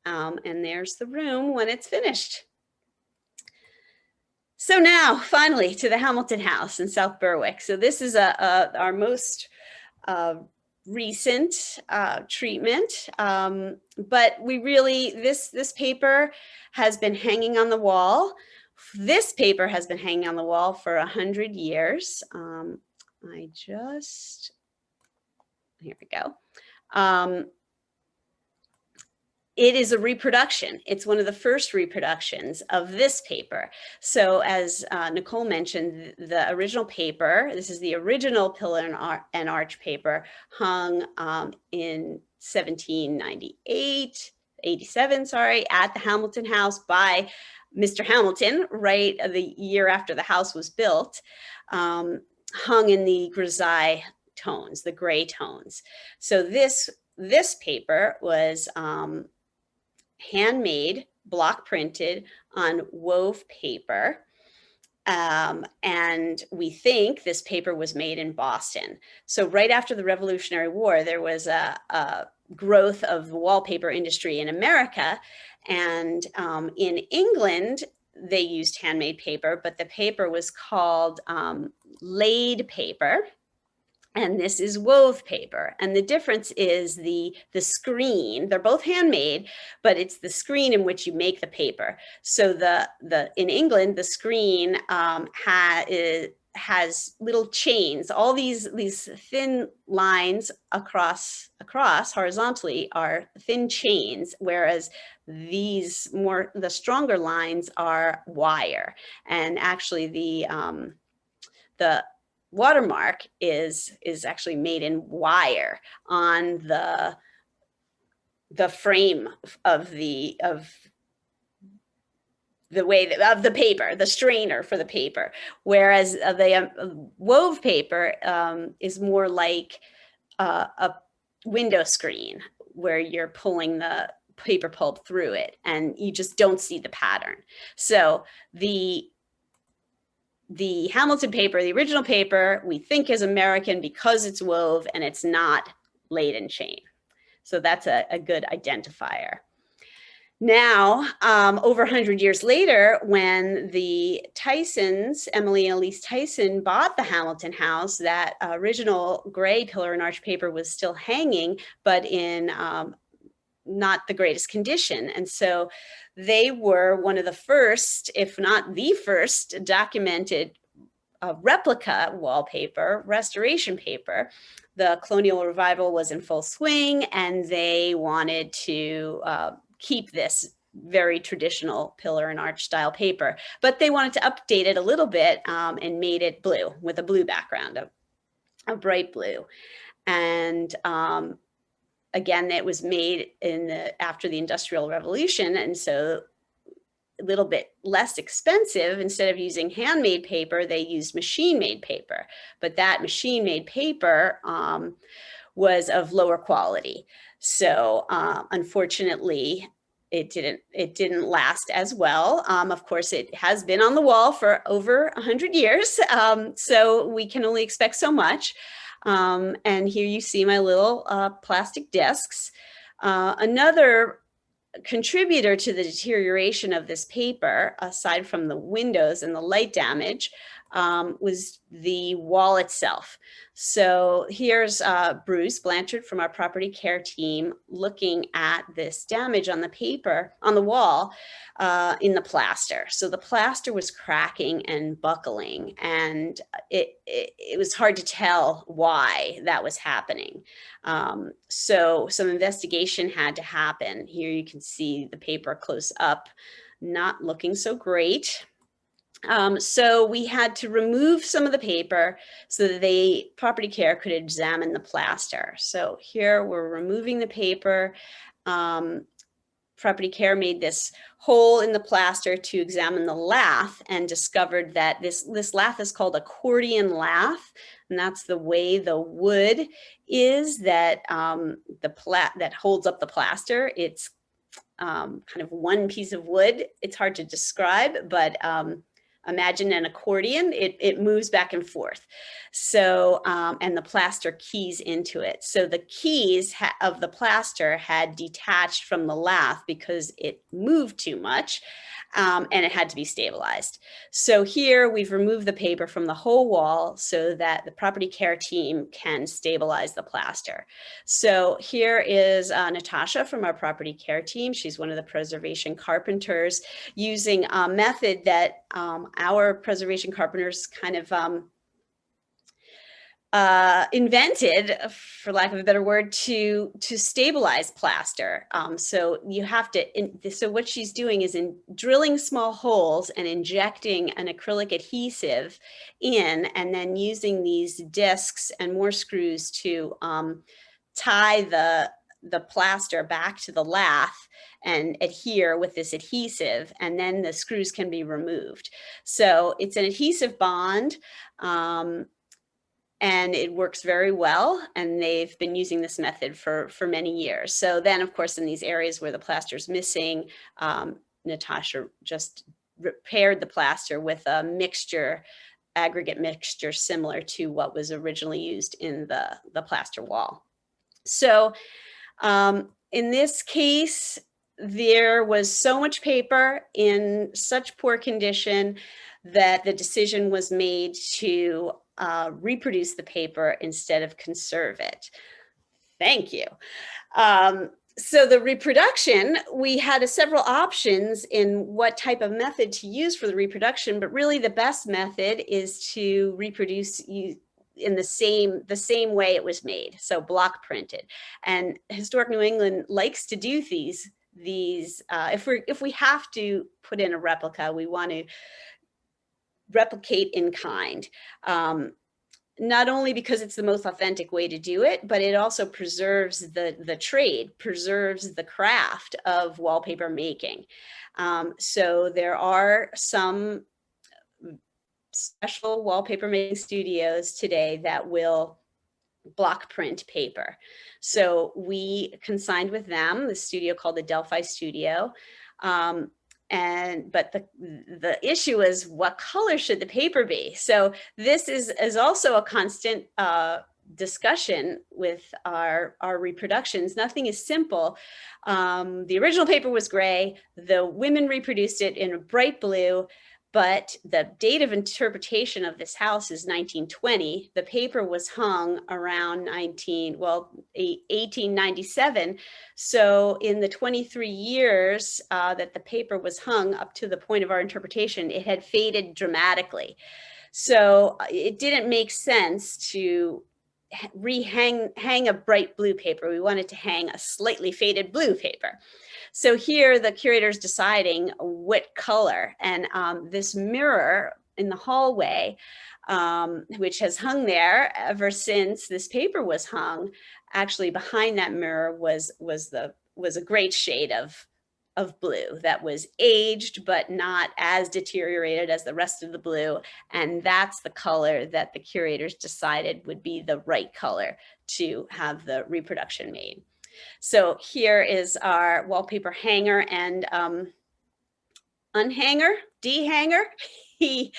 And there's the room when it's finished. So now, finally, to the Hamilton House in South Berwick. So this is our most recent treatment, but we really, this paper has been hanging on the wall. This paper has been hanging on the wall for 100 years. Here we go. It is a reproduction. It's one of the first reproductions of this paper. So as Nicole mentioned, the original paper, this is the original Pillar and Arch paper, hung in 87, at the Hamilton House by Mr. Hamilton, right the year after the house was built, hung in the grisaille tones, the gray tones. So this paper was handmade, block printed on wove paper. And we think this paper was made in Boston. So right after the Revolutionary War, there was a growth of the wallpaper industry in America. And in England, they used handmade paper, but the paper was called laid paper. and this is wove paper. And the difference is the screen. They're both handmade, but it's the screen in which you make the paper. So in England, the screen has little chains. All these thin lines across horizontally are thin chains, whereas the stronger lines are wire. And actually the watermark is actually made in wire on the frame of the paper, the strainer for the paper, whereas the wove paper is more like a window screen where you're pulling the paper pulp through it and you just don't see the pattern. So the Hamilton paper, the original paper, we think is American because it's wove and it's not laid in chain. So that's a good identifier. Now, over 100 years later, when the Tysons, Emily and Elise Tyson, bought the Hamilton house, that original gray pillar and arch paper was still hanging, but in not the greatest condition. And so they were one of the first, if not the first, documented replica wallpaper, restoration paper. The colonial revival was in full swing, and they wanted to keep this very traditional pillar and arch style paper, but they wanted to update it a little bit and made it blue with a blue background, a bright blue. And again, it was made after the Industrial Revolution, and so a little bit less expensive. Instead of using handmade paper, they used machine-made paper, but that machine-made paper was of lower quality. So unfortunately, it didn't last as well. Of course, it has been on the wall for over 100 years, so we can only expect so much. And here you see my little plastic discs. Another contributor to the deterioration of this paper, aside from the windows and the light damage, was the wall itself. So here's Bruce Blanchard from our property care team looking at this damage on the paper, on the wall, in the plaster. So the plaster was cracking and buckling, and it was hard to tell why that was happening. So some investigation had to happen. Here you can see the paper close up, not looking so great. So we had to remove some of the paper so that the property care could examine the plaster. So here we're removing the paper. Property care made this hole in the plaster to examine the lath and discovered that this lath is called Accordion Lath. And that's the way the wood is that that holds up the plaster. It's kind of one piece of wood. It's hard to describe, but imagine an accordion, it moves back and forth. So, and the plaster keys into it. So the keys of the plaster had detached from the lath because it moved too much, and it had to be stabilized. So here we've removed the paper from the whole wall so that the property care team can stabilize the plaster. So here is Natasha from our property care team. She's one of the preservation carpenters, using a method that our preservation carpenters kind of invented, for lack of a better word, to stabilize plaster. So you have to, so what she's doing is drilling small holes and injecting an acrylic adhesive in, and then using these discs and more screws to tie the plaster back to the lath and adhere with this adhesive, and then the screws can be removed. So it's an adhesive bond, and it works very well, and they've been using this method for many years. So then, of course, in these areas where the plaster is missing, Natasha just repaired the plaster with a mixture, aggregate mixture, similar to what was originally used in the plaster wall. So in this case, there was so much paper in such poor condition that the decision was made to reproduce the paper instead of conserve it. Thank you. So the reproduction, we had several options in what type of method to use for the reproduction, but really the best method is to reproduce in the same way it was made, so block printed. And Historic New England likes to do these. If we have to put in a replica, we want to replicate in kind. Not only because it's the most authentic way to do it, but it also preserves the trade, preserves the craft of wallpaper making. So there are some special wallpaper making studios today that will block print paper. So we consigned with them, the studio called the Delphi Studio. But the issue is, what color should the paper be? So this is also a constant discussion with our reproductions. Nothing is simple. The original paper was gray. The women reproduced it in a bright blue, but the date of interpretation of this house is 1920. The paper was hung around 1897. So in the 23 years that the paper was hung up to the point of our interpretation, it had faded dramatically. So it didn't make sense to hang a bright blue paper. We wanted to hang a slightly faded blue paper. So here the curator's deciding what color, and this mirror in the hallway, which has hung there ever since this paper was hung, actually behind that mirror was a great shade of blue that was aged but not as deteriorated as the rest of the blue, and that's the color that the curators decided would be the right color to have the reproduction made. So here is our wallpaper hanger and unhanger, dehanger. He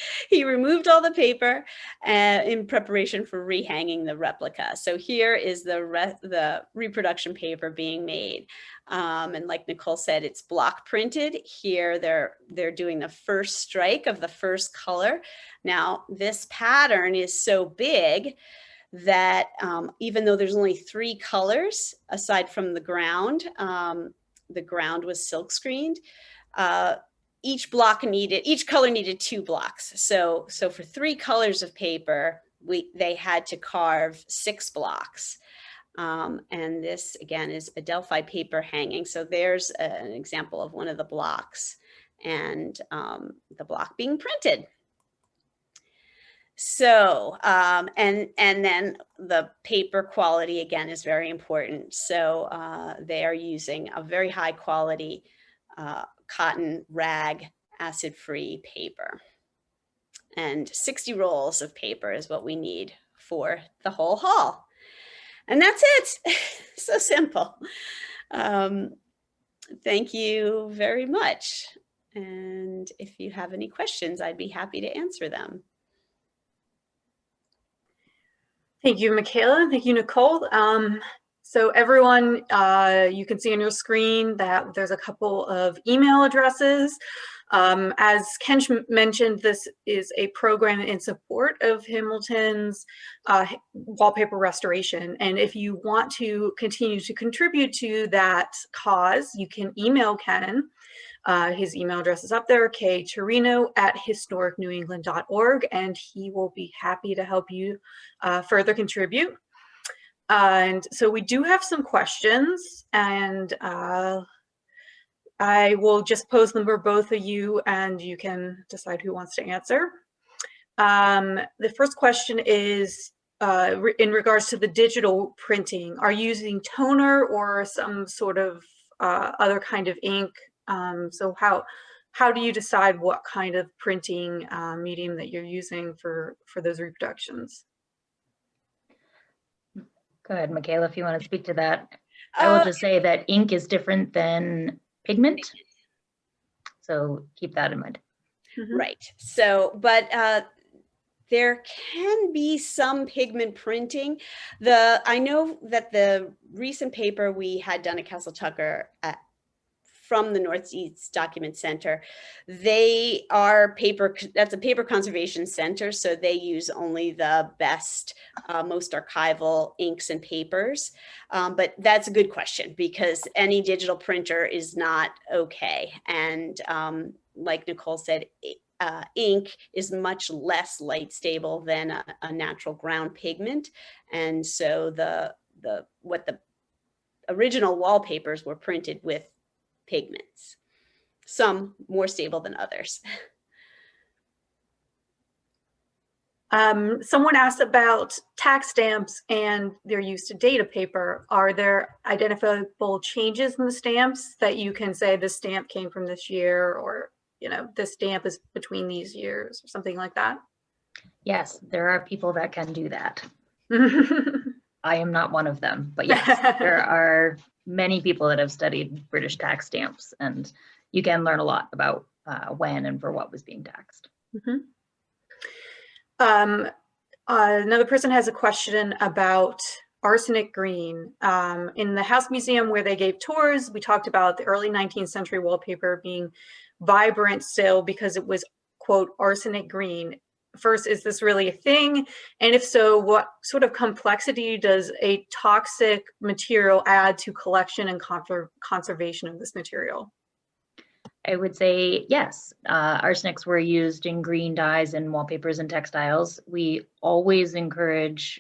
removed all the paper in preparation for rehanging the replica. So here is the reproduction paper being made. And like Nicole said, it's block printed. Here they're doing the first strike of the first color. Now this pattern is so big that even though there's only 3 colors aside from the ground was silk screened. Each color needed 2 blocks. So for 3 colors of paper, they had to carve 6 blocks. And this again is a Delphi paper hanging. So there's an example of one of the blocks and the block being printed. So, and then the paper quality again is very important. So they are using a very high quality cotton rag acid-free paper. And 60 rolls of paper is what we need for the whole haul. And that's it. So simple. Thank you very much. And if you have any questions, I'd be happy to answer them. Thank you, Michaela. Thank you, Nicole. So everyone, you can see on your screen that there's a couple of email addresses. As Ken mentioned, this is a program in support of Hamilton's wallpaper restoration. And if you want to continue to contribute to that cause, you can email Ken. His email address is up there, ktorino@historicnewengland.org, and he will be happy to help you further contribute. And so we do have some questions, and I will just pose them for both of you, and you can decide who wants to answer. The first question is in regards to the digital printing. Are you using toner or some sort of other kind of ink? So how do you decide what kind of printing medium that you're using for those reproductions? Go ahead, Michaela, if you want to speak to that. I will just say that ink is different than pigment, so keep that in mind. Mm-hmm. Right. So, but there can be some pigment printing. I know that the recent paper we had done at Castle Tucker from the Northeast Document Center. They are that's a paper conservation center, so they use only the best, most archival inks and papers. But that's a good question, because any digital printer is not okay. And like Nicole said, ink is much less light stable than a natural ground pigment. And so the original wallpapers were printed with pigments, some more stable than others. Someone asked about tax stamps and their use to data paper. Are there identifiable changes in the stamps that you can say this stamp came from this year, or this stamp is between these years, or something like that? Yes, there are people that can do that. I am not one of them, but yes, there are many people that have studied British tax stamps, and you can learn a lot about when and for what was being taxed. Another person has a question about arsenic green. In the House Museum where they gave tours, we talked about the early 19th century wallpaper being vibrant still because it was, quote, arsenic green. First, is this really a thing? And if so, what sort of complexity does a toxic material add to collection and conservation of this material? I would say yes. Arsenics were used in green dyes and wallpapers and textiles. We always encourage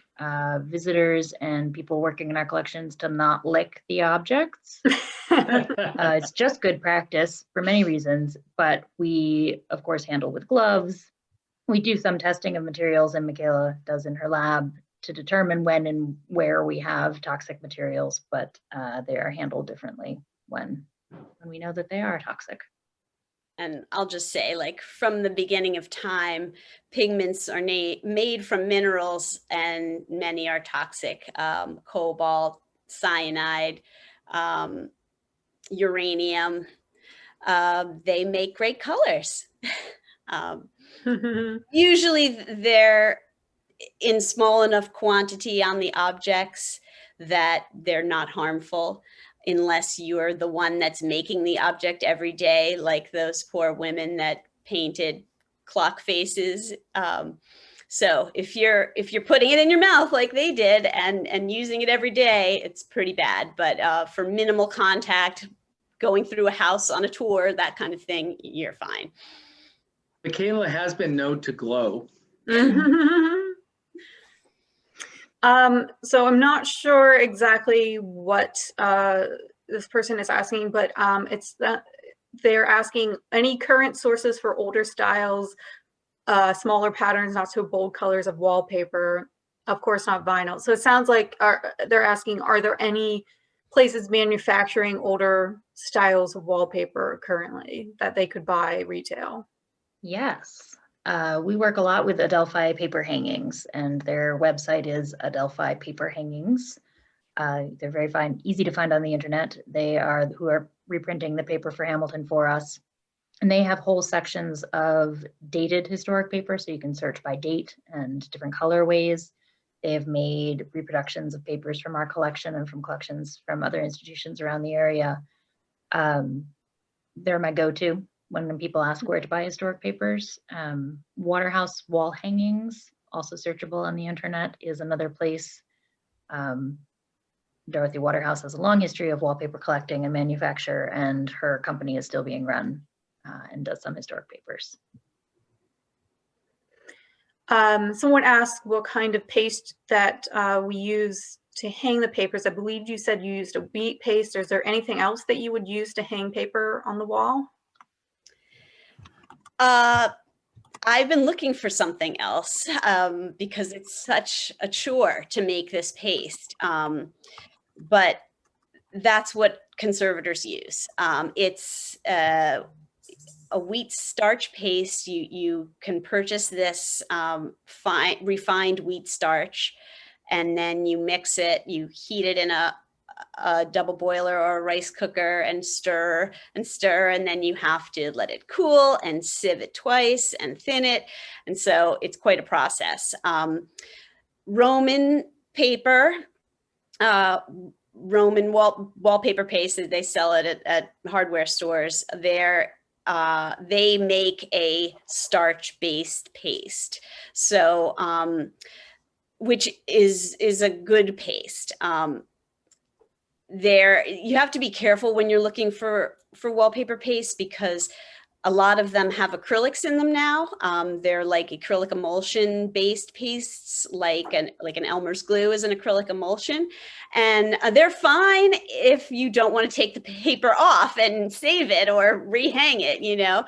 visitors and people working in our collections to not lick the objects. It's just good practice for many reasons, but we, of course, handle with gloves. We do some testing of materials, and Michaela does in her lab, to determine when and where we have toxic materials, but they are handled differently when we know that they are toxic. And I'll just say, like, from the beginning of time, pigments are made from minerals, and many are toxic. Cobalt, cyanide, uranium. They make great colors. Usually they're in small enough quantity on the objects that they're not harmful, unless you're the one that's making the object every day, like those poor women that painted clock faces. So if you're putting it in your mouth like they did and using it every day, it's pretty bad. But for minimal contact, going through a house on a tour, that kind of thing, you're fine. Michaela has been known to glow. So I'm not sure exactly what this person is asking, but it's that they're asking any current sources for older styles, smaller patterns, not so bold colors of wallpaper, of course not vinyl. So it sounds like they're asking, are there any places manufacturing older styles of wallpaper currently that they could buy retail? Yes. We work a lot with Adelphi paper hangings, and their website is Adelphi Paper Hangings. They're very fine, easy to find on the internet. They are who are reprinting the paper for Hamilton for us. And they have whole sections of dated historic paper, so you can search by date and different colorways. They have made reproductions of papers from our collection and from collections from other institutions around the area. They're my go-to when people ask where to buy historic papers. Waterhouse wall hangings, also searchable on the internet, is another place. Dorothy Waterhouse has a long history of wallpaper collecting and manufacture, and her company is still being run and does some historic papers. Someone asked what kind of paste that we use to hang the papers. I believe you said you used a wheat paste. Is there anything else that you would use to hang paper on the wall? I've been looking for something else because it's such a chore to make this paste. But that's what conservators use. It's a wheat starch paste. You can purchase this refined wheat starch, and then you mix it, you heat it in a double boiler or a rice cooker and stir, and then you have to let it cool and sieve it twice and thin it. And so it's quite a process. Roman paper, Roman wallpaper paste that they sell it at hardware stores. They make a starch-based paste, so which is a good paste. You have to be careful when you're looking for wallpaper paste, because a lot of them have acrylics in them now. They're like acrylic emulsion based pastes, like an Elmer's glue is an acrylic emulsion. And they're fine if you don't want to take the paper off and save it or rehang it, you know.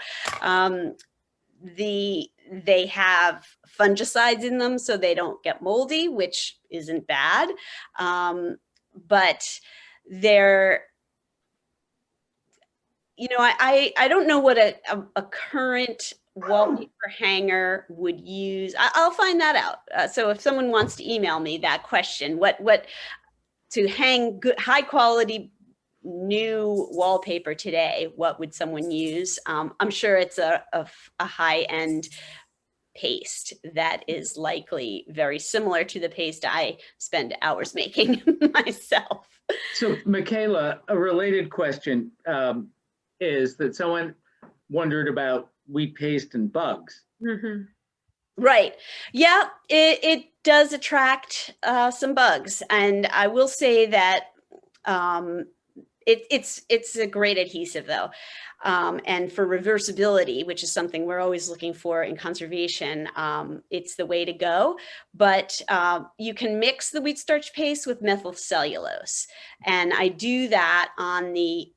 They have fungicides in them so they don't get moldy, which isn't bad. But they're, you know, I don't know what a current wallpaper hanger would use. I'll find that out. So if someone wants to email me that question, what to hang good, high quality new wallpaper today, what would someone use? I'm sure it's a high end paste that is likely very similar to the paste I spend hours making myself. So Michaela, a related question is that someone wondered about wheat paste and bugs. Mm-hmm. Right. Yeah, it does attract some bugs. And I will say that it's a great adhesive though. And for reversibility, which is something we're always looking for in conservation, it's the way to go. But you can mix the wheat starch paste with methyl cellulose. And I do that on the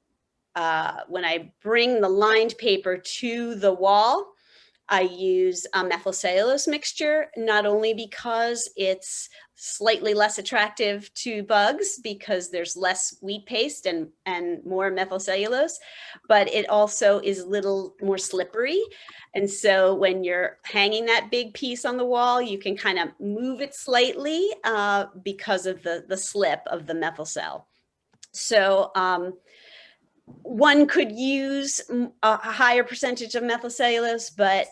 when I bring the lined paper to the wall, I use a methyl cellulose mixture, not only because it's slightly less attractive to bugs because there's less wheat paste and more methyl cellulose, but it also is a little more slippery. And so when you're hanging that big piece on the wall, you can kind of move it slightly because of the slip of the methyl cell. So one could use a higher percentage of methyl cellulose, but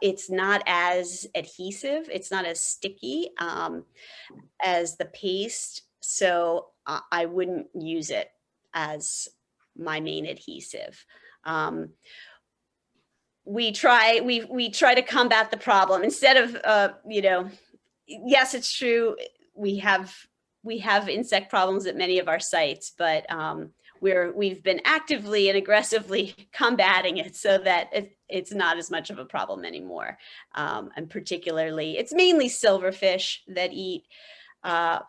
it's not as adhesive. It's not as sticky as the paste. So I wouldn't use it as my main adhesive. We try to combat the problem instead of, you know, yes, it's true. We have insect problems at many of our sites, but we've been actively and aggressively combating it so that it's not as much of a problem anymore. And particularly, it's mainly silverfish that eat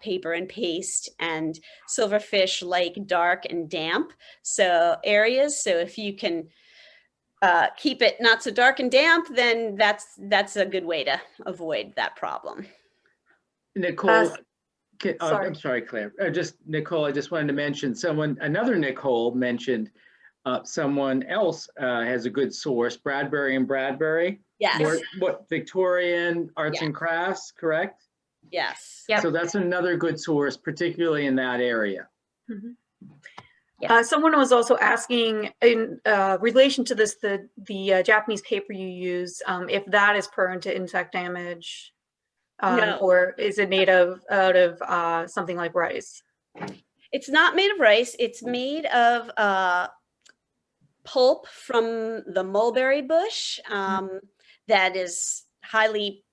paper and paste, and silverfish like dark and damp areas. So if you can keep it not so dark and damp, then that's a good way to avoid that problem. Nicole, I'm sorry, Claire. Nicole, I just wanted to mention another Nicole mentioned someone else has a good source, Bradbury and Bradbury. Yes. What Victorian Arts and Crafts, correct? Yes. Yep. So that's another good source, particularly in that area. Mm-hmm. Yeah. Someone was also asking in relation to this, the Japanese paper you use, if that is prone to insect damage. No. Or is it made out of something like rice? It's not made of rice. It's made of pulp from the mulberry bush that is highly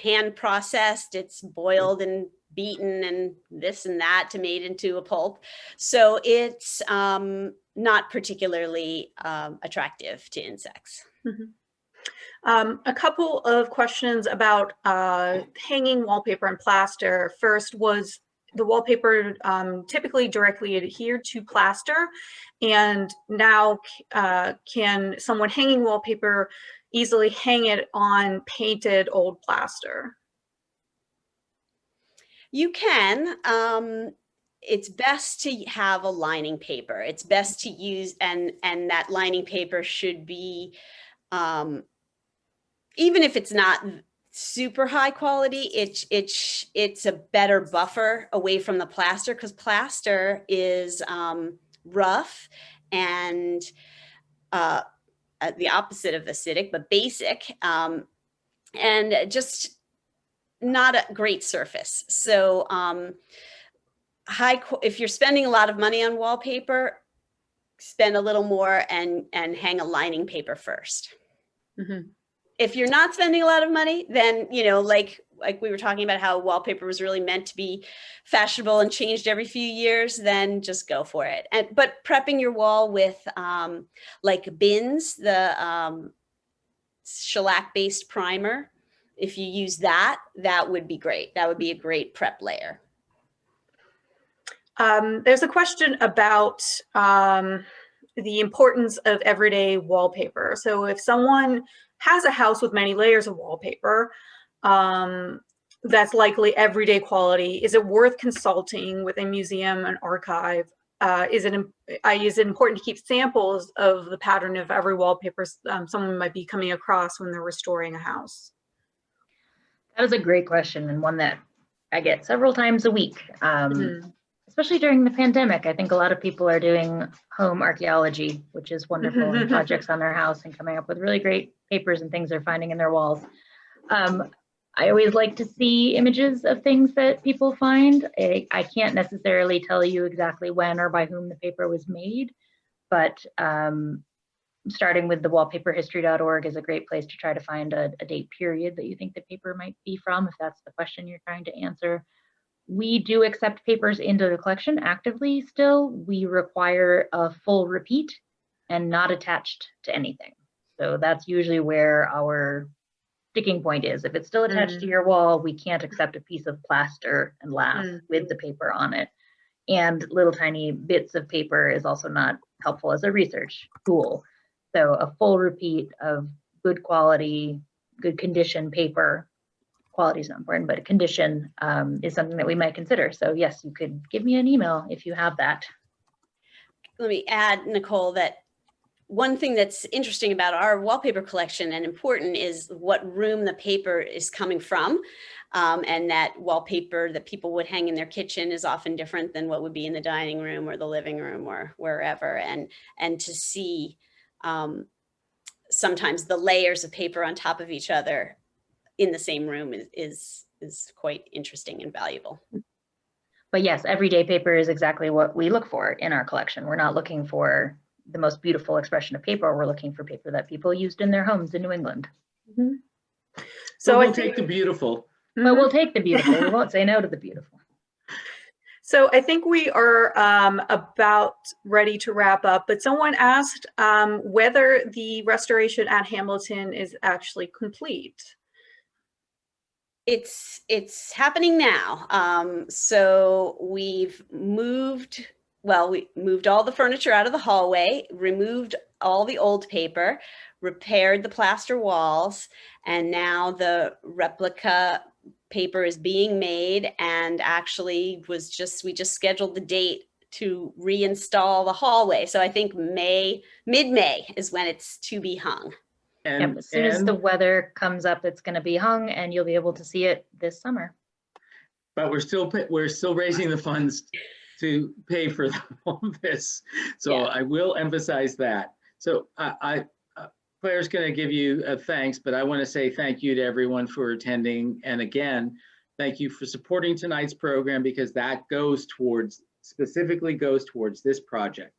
hand processed. It's boiled and beaten and this and that to made into a pulp. So it's not particularly attractive to insects. Mm-hmm. A couple of questions about hanging wallpaper and plaster. First, was the wallpaper typically directly adhered to plaster? And now can someone hanging wallpaper easily hang it on painted old plaster? You can. It's best to have a lining paper. It's best to use, and that lining paper should be, even if it's not super high quality, it's a better buffer away from the plaster, because plaster is rough and the opposite of acidic, but basic, and just not a great surface. So if you're spending a lot of money on wallpaper, spend a little more and hang a lining paper first. Mhm. If you're not spending a lot of money, then, you know, like we were talking about how wallpaper was really meant to be fashionable and changed every few years, then just go for it. But prepping your wall with like bins, the shellac-based primer, if you use that, that would be great. That would be a great prep layer. There's a question about the importance of everyday wallpaper. So if someone has a house with many layers of wallpaper, that's likely everyday quality. Is it worth consulting with a museum, an archive? Is it important to keep samples of the pattern of every wallpaper someone might be coming across when they're restoring a house? That is a great question, and one that I get several times a week. Especially during the pandemic, I think a lot of people are doing home archaeology, which is wonderful, and projects on their house and coming up with really great papers and things they're finding in their walls. I always like to see images of things that people find. I can't necessarily tell you exactly when or by whom the paper was made, but starting with the wallpaperhistory.org is a great place to try to find a date period that you think the paper might be from, if that's the question you're trying to answer. We do accept papers into the collection actively still. We require a full repeat and not attached to anything. So that's usually where our sticking point is. If it's still attached to your wall, we can't accept a piece of plaster and lath with the paper on it. And little tiny bits of paper is also not helpful as a research tool. So a full repeat of good quality, good condition paper. Quality is not important, but condition is something that we might consider. So yes, you could give me an email if you have that. Let me add, Nicole, that one thing that's interesting about our wallpaper collection and important is what room the paper is coming from. And that wallpaper that people would hang in their kitchen is often different than what would be in the dining room or the living room or wherever. And to see sometimes the layers of paper on top of each other in the same room is quite interesting and valuable. But yes, everyday paper is exactly what we look for in our collection. We're not looking for the most beautiful expression of paper. We're looking for paper that people used in their homes in New England. So we'll take the beautiful. But we'll take the beautiful. We won't say no to the beautiful. So I think we are about ready to wrap up, but someone asked whether the restoration at Hamilton is actually complete. It's happening now. So we moved all the furniture out of the hallway, removed all the old paper, repaired the plaster walls, and now the replica paper is being made, and actually we just scheduled the date to reinstall the hallway. So I think mid-May is when it's to be hung. And as soon as the weather comes up, it's going to be hung, and you'll be able to see it this summer. But we're still raising the funds to pay for all this. So yeah. I will emphasize that. So Claire's going to give you a thanks, but I want to say thank you to everyone for attending. And again, thank you for supporting tonight's program, because that specifically goes towards this project.